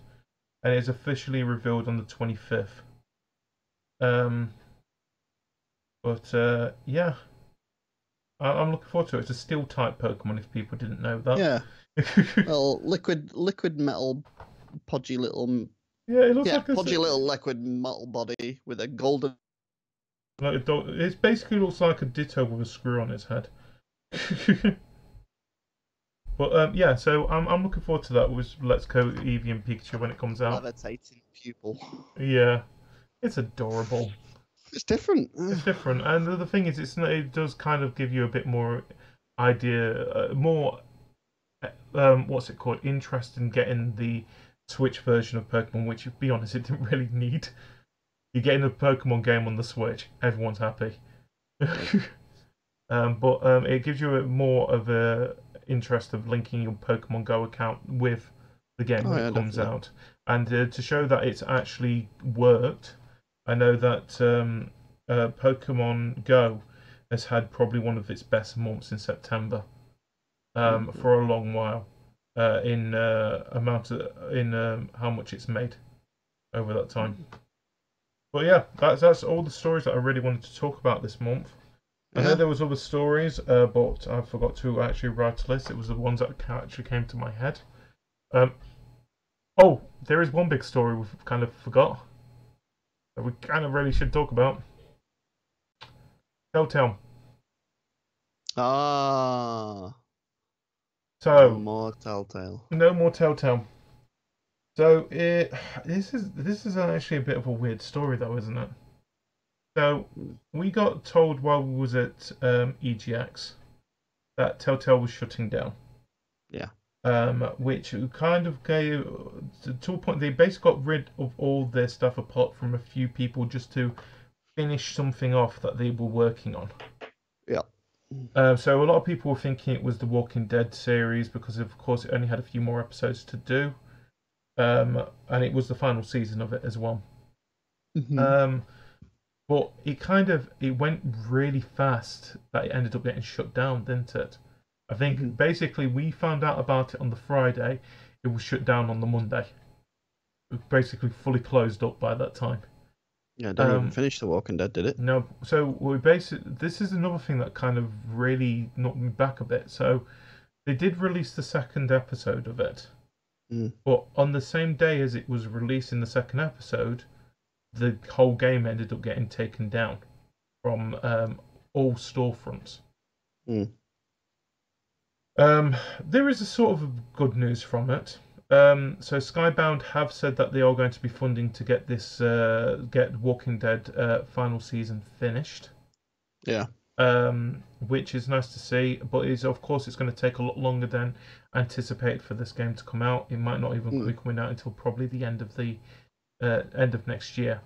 S2: and it is officially revealed on the 25th. Yeah, I'm looking forward to it. It's a Steel-type Pokemon, if people didn't know that.
S1: Yeah. Well, liquid metal, podgy little...
S2: Yeah, it looks like
S1: podgy little liquid metal body with a golden...
S2: Like it basically looks like a Ditto with a screw on its head. But yeah, so I'm looking forward to that with Let's Go Eevee and Pikachu when it comes out.
S1: Levitating pupil.
S2: Yeah, it's adorable.
S1: It's different.
S2: It's different, and the thing is, it does kind of give you a bit more idea, more what's it called? Interest in getting the Switch version of Pokemon, which, to be honest, it didn't really need. You're getting a Pokemon game on the Switch, everyone's happy. But it gives you more of a interest of linking your Pokemon Go account with the game when it comes out, and to show that it's actually worked. I know that Pokemon Go has had probably one of its best months in September for a long while in how much it's made over that time. But yeah, that's all the stories that I really wanted to talk about this month. I know there was other stories, but I forgot to actually write a list. It was the ones that actually came to my head. Oh, there is one big story we kind of forgot that we kind of really should talk about. Telltale.
S1: Ah.
S2: So
S1: no more Telltale.
S2: No more Telltale. So this is actually a bit of a weird story, though, isn't it? So we got told while we was at EGX that Telltale was shutting down.
S1: Yeah.
S2: Which kind of gave to a point they basically got rid of all their stuff apart from a few people just to finish something off that they were working on.
S1: Yeah.
S2: So a lot of people were thinking it was the Walking Dead series because of course it only had a few more episodes to do, and it was the final season of it as well.
S1: Mm-hmm.
S2: But it went really fast that it ended up getting shut down, didn't it? I think basically we found out about it on the Friday. It was shut down on the Monday. It was basically fully closed up by that time.
S1: Yeah, it didn't even finish The Walking Dead, did it?
S2: No. So this is another thing that kind of really knocked me back a bit. So they did release the second episode of it. But on the same day as it was releasing the second episode, the whole game ended up getting taken down from all storefronts. There is a sort of good news from it. So Skybound have said that they are going to be funding to get this get Walking Dead final season finished.
S1: Yeah.
S2: Which is nice to see, but of course it's going to take a lot longer than anticipated for this game to come out. It might not even be coming out until probably the end of next year,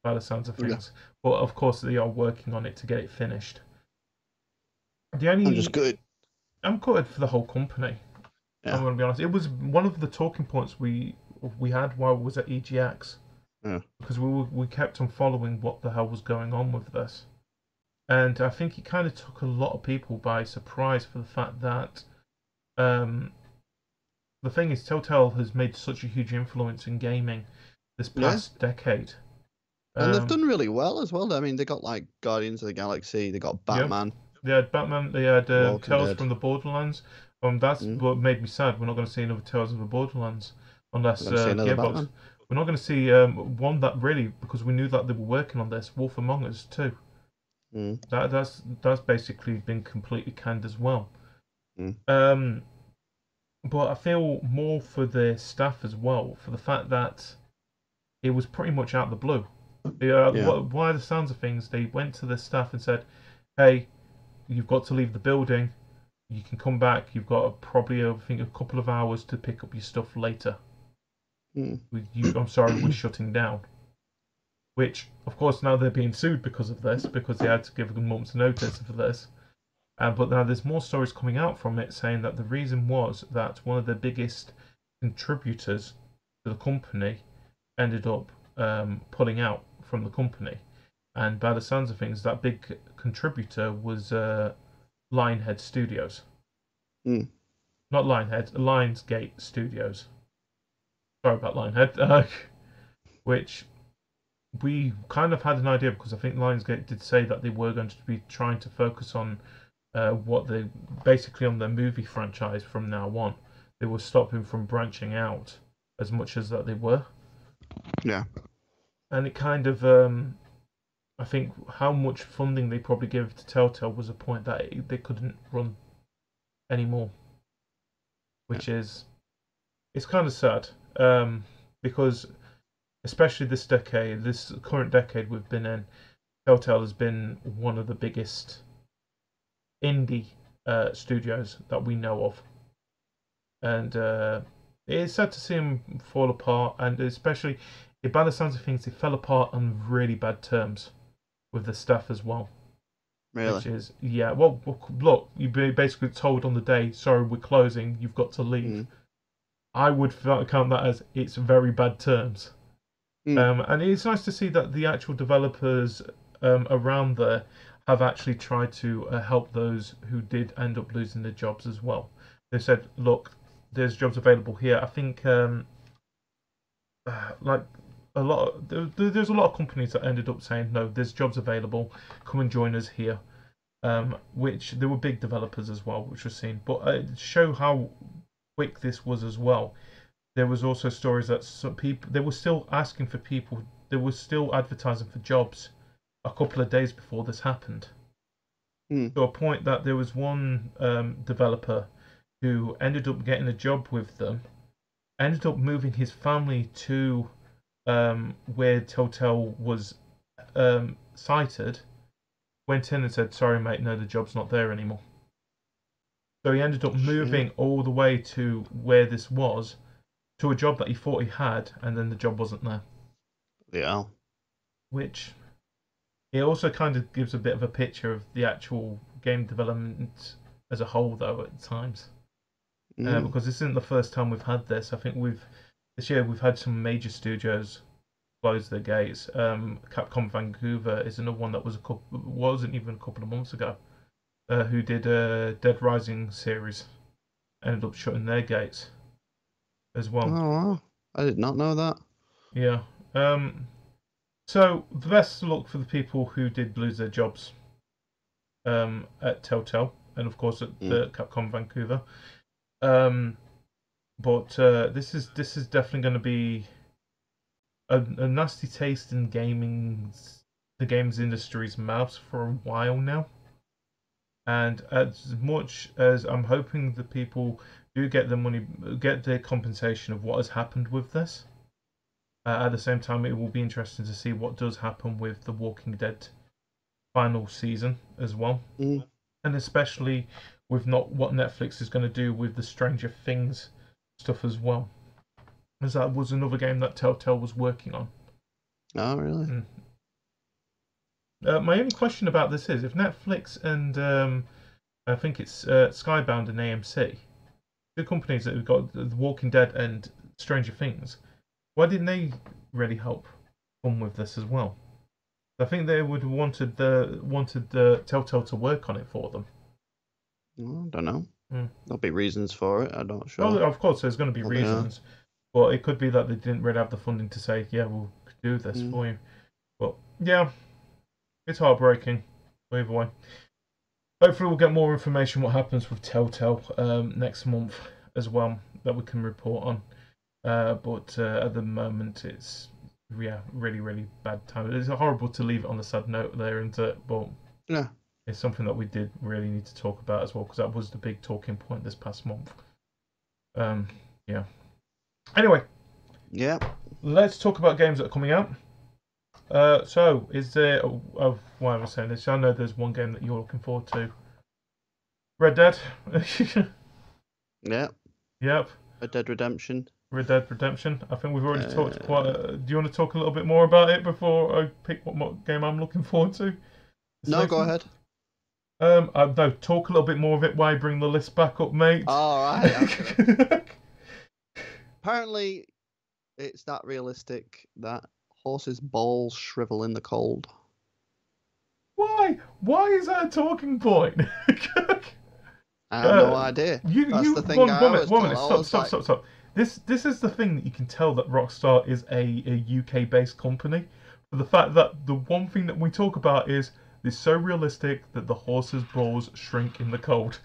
S2: by the sounds of things. Yeah. But of course they are working on it to get it finished.
S1: I'm just good.
S2: I'm gutted for the whole company. Yeah. I'm going to be honest. It was one of the talking points we had while we was at EGX.
S1: Yeah.
S2: Because we kept on following what the hell was going on with this. And I think it kind of took a lot of people by surprise for the fact that the thing is, Telltale has made such a huge influence in gaming this past decade.
S1: And they've done really well as well. I mean, they got like Guardians of the Galaxy, they got Batman.
S2: Yeah. They had Batman, they had Tales from the Borderlands. That's what made me sad. We're not going to see another Tales of the Borderlands unless Gearbox. We're not going to see one that really, because we knew that they were working on this, Wolf Among Us 2. That's basically been completely canned as well. But I feel more for the staff as well, for the fact that it was pretty much out of the blue. By the sounds of things, they went to the staff and said, hey, you've got to leave the building. You can come back. You've got probably, I think, a couple of hours to pick up your stuff later. I'm sorry, we're shutting down. Which, of course, now they're being sued because of this, because they had to give a month's notice for this. But now there's more stories coming out from it saying that the reason was that one of the biggest contributors to the company ended up pulling out from the company. And by the sounds of things, that big contributor was Lionhead Studios. Not Lionhead, Lionsgate Studios. Sorry about Lionhead. Which we kind of had an idea because I think Lionsgate did say that they were going to be trying to focus on what they basically on their movie franchise from now on. They were stopping from branching out as much as that they were.
S1: Yeah.
S2: And it kind of I think how much funding they probably gave to Telltale was a point that they couldn't run anymore, which is it's kind of sad because especially this current decade we've been in, Telltale has been one of the biggest indie studios that we know of, and it is sad to see them fall apart, and especially, by the sounds of things, it fell apart on really bad terms with the staff as well.
S1: Really?
S2: Which is, yeah, well, look, you basically told on the day, sorry, we're closing, you've got to leave. I would count that as it's very bad terms. And it's nice to see that the actual developers around there have actually tried to help those who did end up losing their jobs as well. They said, look, there's jobs available here. I think like there's a lot of companies that ended up saying, no, there's jobs available, come and join us here. Which there were big developers as well, which was seen. But to show how quick this was as well, there was also stories that some people, they were still asking for people, they were still advertising for jobs a couple of days before this happened. To a point that there was one developer who ended up getting a job with them, ended up moving his family to where Telltale was sited, went in and said, sorry mate, no, the job's not there anymore. So he ended up moving all the way to where this was, to a job that he thought he had, and then the job wasn't there.
S1: Yeah.
S2: Which, it also kind of gives a bit of a picture of the actual game development as a whole, though, at times. Because this isn't the first time we've had this. I think this year we've had some major studios close their gates. Capcom Vancouver is another one that wasn't even a couple of months ago, who did a Dead Rising series, ended up shutting their gates as well.
S1: Oh wow, I did not know that.
S2: Yeah. So the best of luck for the people who did lose their jobs at Telltale, and of course at Capcom Vancouver. But this is definitely going to be a nasty taste in the games industry's mouths for a while now. And as much as I'm hoping the people do get their money, get their compensation of what has happened with this, at the same time, it will be interesting to see what does happen with The Walking Dead final season as well. And especially with what Netflix is going to do with the Stranger Things stuff as well. As that was another game that Telltale was working on.
S1: Oh, really?
S2: My only question about this is, if Netflix and I think it's Skybound and AMC, the companies that have got The Walking Dead and Stranger Things, why didn't they really help come with this as well? I think they would have wanted the Telltale to work on it for them.
S1: I don't know. There'll be reasons for it. I'm not sure.
S2: Oh, of course, there's going to be reasons. But it could be that they didn't really have the funding to say, yeah, we'll do this for you. But, yeah, it's heartbreaking. Either way. Hopefully we'll get more information what happens with Telltale next month as well, that we can report on. But at the moment, it's, really, really bad time. It's horrible to leave it on a sad note there, isn't it? But
S1: yeah,
S2: it's something that we did really need to talk about as well, because that was the big talking point this past month. Yeah. Anyway.
S1: Yeah.
S2: Let's talk about games that are coming out. So, is there... why am I saying this? I know there's one game that you're looking forward to. Red Dead.
S1: Yeah.
S2: Yep.
S1: Red Dead Redemption.
S2: Red Dead Redemption. I think we've already talked quite... do you want to talk a little bit more about it before I pick what game I'm looking forward to?
S1: No, go ahead.
S2: No, talk a little bit more of it while I bring the list back up, mate.
S1: All right. Okay. Apparently, it's that realistic that horses' balls shrivel in the cold.
S2: Why? Why is that a talking point?
S1: I have no idea. That's the thing.
S2: One minute. Stop. This is the thing that you can tell that Rockstar is a UK-based company. For the fact that the one thing that we talk about is it's so realistic that the horse's balls shrink in the cold.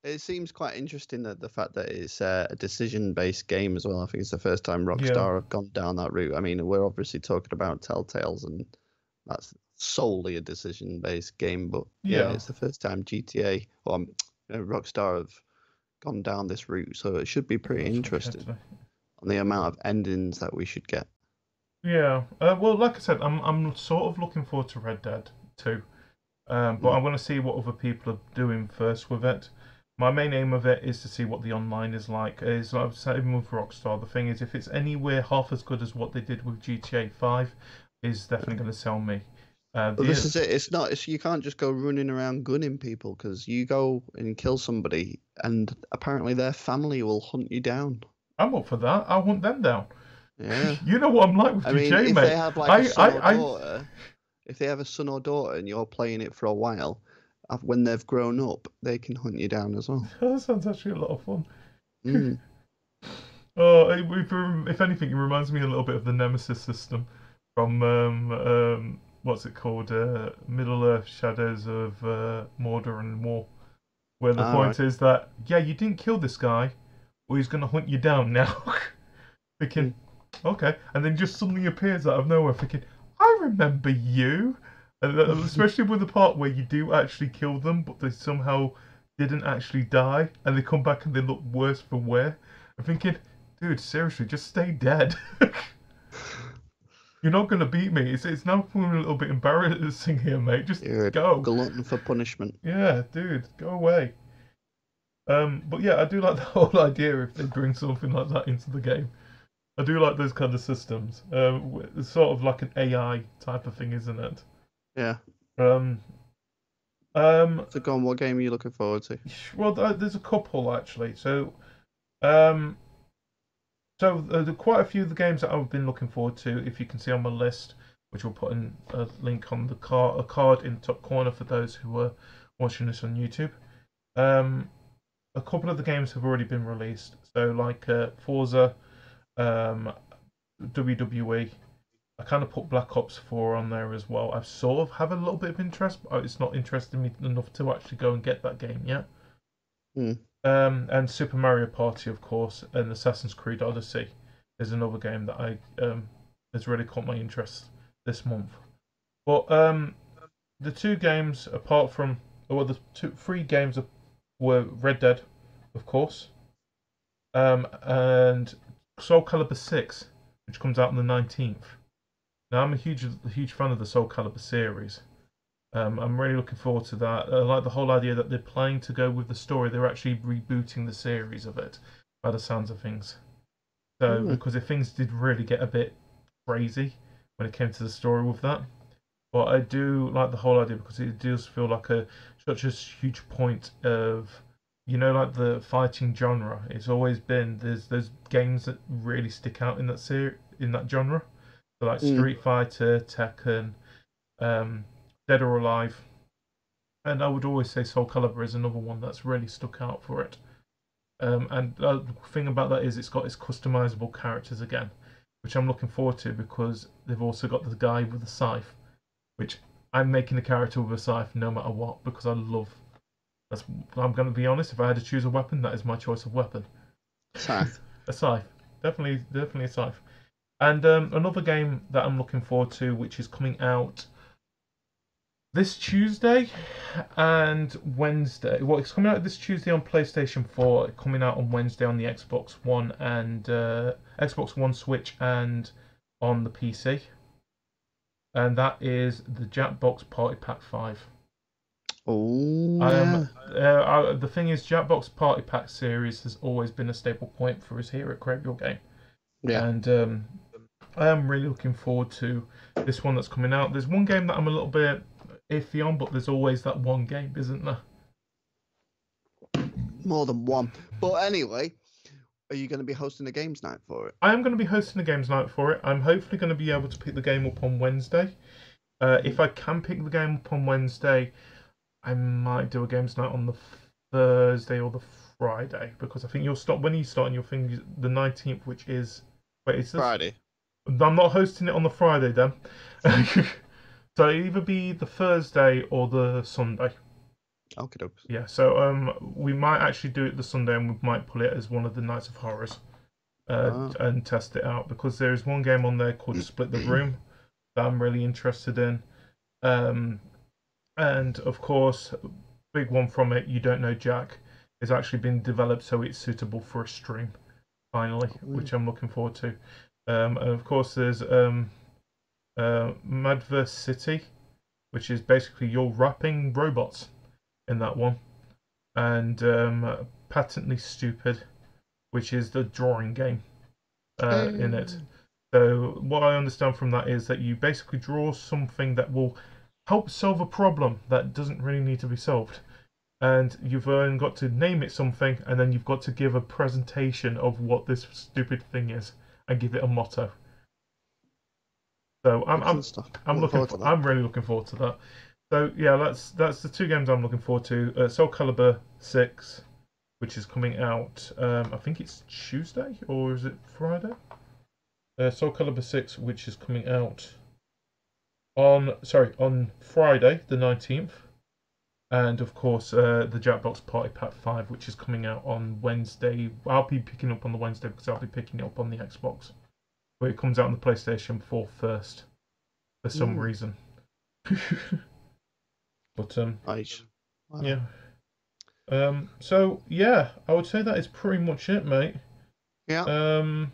S1: It seems quite interesting that the fact that it's a decision-based game as well. I think it's the first time Rockstar have gone down that route. I mean, we're obviously talking about Telltales, and that's solely a decision-based game. But yeah, it's the first time GTA or Rockstar have gone down this route, so it should be pretty interesting on the amount of endings that we should get.
S2: Yeah. Well, like I said, I'm sort of looking forward to Red Dead 2. But I want to see what other people are doing first with it. My main aim of it is to see what the online is like. Is like same with Rockstar. The thing is, if it's anywhere half as good as what they did with GTA 5, is definitely going to sell me.
S1: But this is it. It's not. You can't just go running around gunning people, because you go and kill somebody, and apparently their family will hunt you down.
S2: I'm up for that. I want them down.
S1: Yeah.
S2: You know what I'm like with GTA,
S1: if
S2: mate.
S1: they have like a son or daughter, if they have a son or daughter, and you're playing it for a while, when they've grown up, they can hunt you down as well.
S2: That sounds actually a lot of fun.
S1: Mm.
S2: Oh, if anything, it reminds me a little bit of the Nemesis system from what's it called? Middle Earth: Shadows of Mordor and War, where the point is that you didn't kill this guy, well, he's gonna hunt you down now. Thinking, okay, and then just suddenly appears out of nowhere, thinking, I remember you, and especially with the part where you do actually kill them, but they somehow didn't actually die, and they come back and they look worse for wear. I'm thinking, dude, seriously, just stay dead. You're not gonna beat me. It's now becoming a little bit embarrassing here, mate. Just go.
S1: Glutton for punishment.
S2: Yeah, dude, go away. But yeah, I do like the whole idea if they bring something like that into the game. I do like those kind of systems. It's sort of like an AI type of thing, isn't it?
S1: Yeah.
S2: So
S1: go on, what game are you looking forward to?
S2: Well, there's a couple actually. So there are quite a few of the games that I've been looking forward to. If you can see on my list, which we'll put in a link on the a card in the top corner for those who are watching this on YouTube. A couple of the games have already been released. So like Forza, WWE. I kind of put Black Ops 4 on there as well. I sort of have a little bit of interest, but it's not interesting me enough to actually go and get that game yet. And Super Mario Party, of course, and Assassin's Creed Odyssey is another game that I has really caught my interest this month. But the two games, apart from three games were Red Dead, of course, and Soul Calibur 6, which comes out on the 19th. Now, I'm a huge fan of the Soul Calibur series. I'm really looking forward to that. I like the whole idea that they're planning to go with the story. They're actually rebooting the series of it, by the sounds of things. So, because if things did really get a bit crazy when it came to the story with that. But I do like the whole idea because it does feel like such a huge point of, like the fighting genre. It's always been there's games that really stick out in that genre. So like Street Fighter, Tekken, Dead or Alive, and I would always say Soul Calibur is another one that's really stuck out for it. And the thing about that is it's got its customizable characters again, which I'm looking forward to because they've also got the guy with the scythe, which I'm making a character with a scythe no matter what because I love. I'm going to be honest. If I had to choose a weapon, that is my choice of weapon.
S1: Scythe.
S2: A scythe, definitely a scythe. And another game that I'm looking forward to, which is coming out this Tuesday and Wednesday. Well, it's coming out this Tuesday on PlayStation 4. Coming out on Wednesday on the Xbox One and Xbox One, Switch, and on the PC. And that is the Jackbox Party Pack 5.
S1: Oh.
S2: The thing is, Jackbox Party Pack series has always been a staple point for us here at Crave Your Game.
S1: Yeah.
S2: And I am really looking forward to this one that's coming out. There's one game that I'm a little bit iffy on, but there's always that one game, isn't there?
S1: More than one. But anyway, are you going to be hosting a games night for it?
S2: I am going to be hosting a games night for it. I'm hopefully going to be able to pick the game up on Wednesday. If I can pick the game up on Wednesday, I might do a games night on the Thursday or the Friday, because I think you'll start when you start on your thing the 19th, which is is this
S1: Friday?
S2: I'm not hosting it on the Friday then. So it'll either be the Thursday or the Sunday.
S1: Okay.
S2: Yeah, so we might actually do it the Sunday, and we might pull it as one of the Nights of Horrors and test it out, because there is one game on there called Split the Room that I'm really interested in. And of course, big one from it, You Don't Know Jack, is actually been developed so it's suitable for a stream, finally, which I'm looking forward to. And of course, there's Madverse City, which is basically you're rapping robots in that one, and Patently Stupid, which is the drawing game in it. So what I understand from that is that you basically draw something that will help solve a problem that doesn't really need to be solved. And you've got to name it something, and then you've got to give a presentation of what this stupid thing is, and give it a motto. So I'm really looking forward to that. So yeah, that's the two games I'm looking forward to. Soul Calibur 6, which is coming out. I think it's Tuesday or is it Friday? Soul Calibur 6, which is coming out on Friday the 19th. And of course, the Jackbox Party Pack 5, which is coming out on Wednesday. I'll be picking up on the Wednesday because I'll be picking it up on the Xbox. But it comes out on the PlayStation 4 first, for some reason. But
S1: nice. Wow.
S2: Yeah. So yeah, I would say that is pretty much it, mate.
S1: Yeah.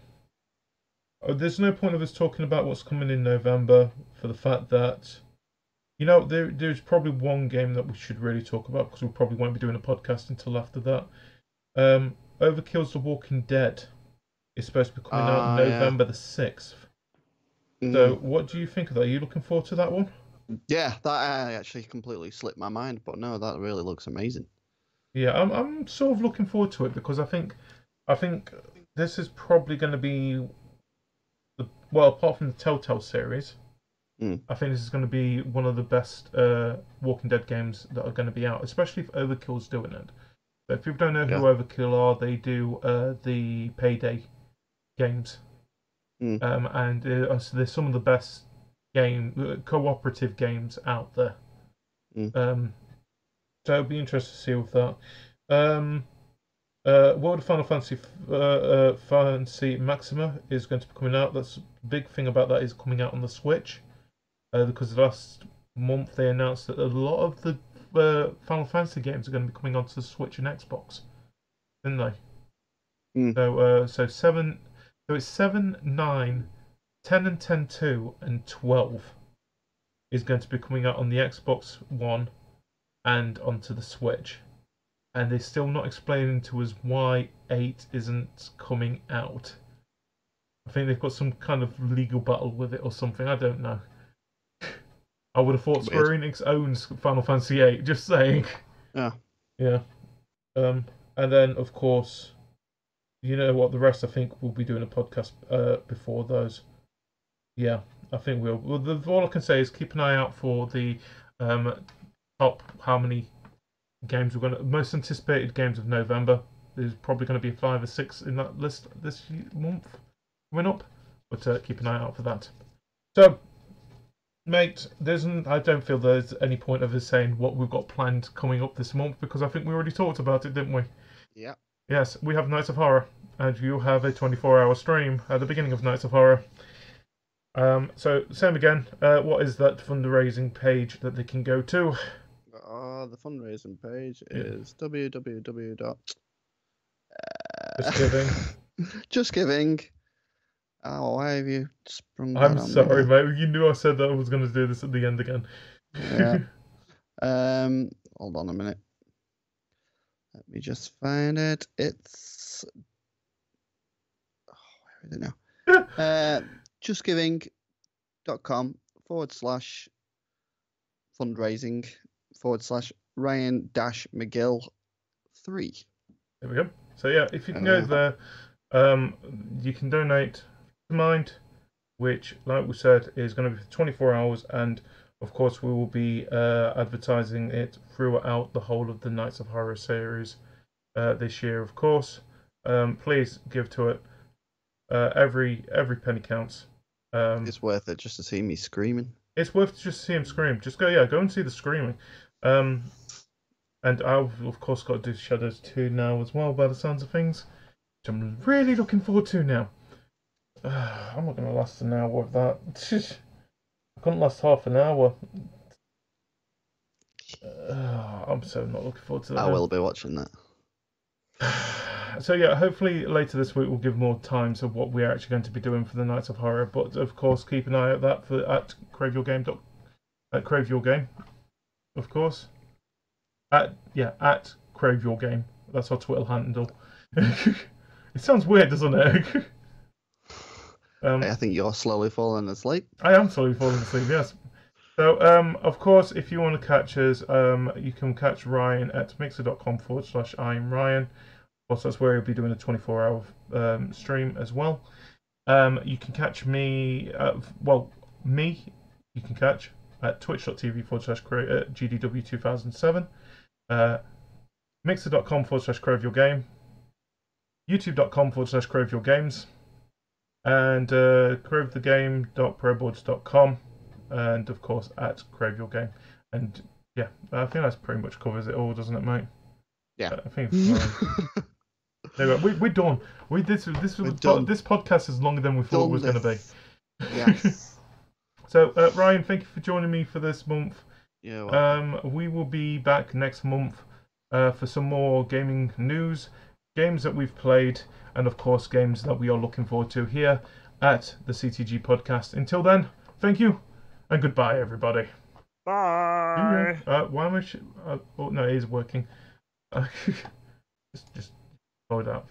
S2: There's no point of us talking about what's coming in November for the fact that, there's probably one game that we should really talk about because we probably won't be doing a podcast until after that. Overkill's The Walking Dead is supposed to be coming out November the 6th. So what do you think of that? Are you looking forward to that one?
S1: Yeah, that actually completely slipped my mind, but no, that really looks amazing.
S2: Yeah, I'm sort of looking forward to it because I think this is probably going to be apart from the Telltale series, I think this is going to be one of the best Walking Dead games that are going to be out, especially if Overkill's doing it. So if people don't know who Overkill are, they do the Payday games, and so they're some of the best cooperative games out there. So it'll be interesting to see with that. World of Final Fantasy Maxima is going to be coming out. That's the big thing about that is coming out on the Switch, because last month they announced that a lot of the Final Fantasy games are going to be coming onto the Switch and Xbox, didn't they? So 7. So it's 7, 9, 10, and 10.2, and 12 is going to be coming out on the Xbox One and onto the Switch. And they're still not explaining to us why 8 isn't coming out. I think they've got some kind of legal battle with it or something. I don't know. I would have thought Square Enix owns Final Fantasy VIII. Just saying.
S1: Yeah.
S2: Yeah. And then, of course, you know what? The rest, I think, we'll be doing a podcast before those. Yeah, I think we'll. Well, all I can say is keep an eye out for the top how many games we're most anticipated games of November. There's probably going to be 5 or 6 in that list this month coming up, but keep an eye out for that. So, mate, I don't feel there's any point of us saying what we've got planned coming up this month because I think we already talked about it, didn't we?
S1: Yeah.
S2: Yes, we have Nights of Horror, and you have a 24-hour stream at the beginning of Nights of Horror. So, same again, what is that fundraising page that they can go to?
S1: The fundraising page is www.
S2: Just giving.
S1: Just giving. Oh, why have you sprung that
S2: I'm
S1: on
S2: sorry,
S1: me?
S2: mate. You knew I said that I was going to do this at the end again.
S1: Yeah. Hold on a minute. Let me just find it. It's where is it now? justgiving.com/fundraising/Ryan-McGill3.
S2: There we go. So yeah, if you can go there, you can donate to Mind, which, like we said, is going to be for 24 hours, and of course we will be advertising it throughout the whole of the Nights of Horror series this year, of course. Please give to it. Every penny counts.
S1: It's worth it just to see me screaming.
S2: It's worth it just to see him scream. Just go and see the screaming. And I've of course got to do Shadows 2 now as well, by the sounds of things, which I'm really looking forward to now. I'm not going to last an hour with that. I couldn't last half an hour. I'm so not looking forward to that.
S1: I will be watching that.
S2: So yeah, hopefully later this week we'll give more time to what we're actually going to be doing for the Nights of Horror. But of course, keep an eye out that for at Crave Your Game, of course. At Crave Your Game. That's our Twitter handle. It sounds weird, doesn't it?
S1: I think you're slowly falling asleep.
S2: I am slowly falling asleep. Yes. So, of course, if you want to catch us, you can catch Ryan at mixer.com/I'm Ryan. Of course, that's where he'll be doing a 24-hour stream as well. You can catch me, you can catch at twitch.tv/GDW2007, mixer.com/CraveYourGame, youtube.com/CraveYourGames, and cravethegame.proboards.com, and of course at Crave Your Game. And yeah, I think that's pretty much covers it all, doesn't it, mate?
S1: Yeah.
S2: I think anyway, we're done. This podcast is longer than we thought it was going to be.
S1: Yes.
S2: So Ryan, thank you for joining me for this month.
S1: Yeah.
S2: We will be back next month for some more gaming news, games that we've played, and of course games that we are looking forward to here at the CTG Podcast. Until then, thank you and goodbye, everybody.
S1: Bye.
S2: Why am I? Oh no, it is working. Just find out.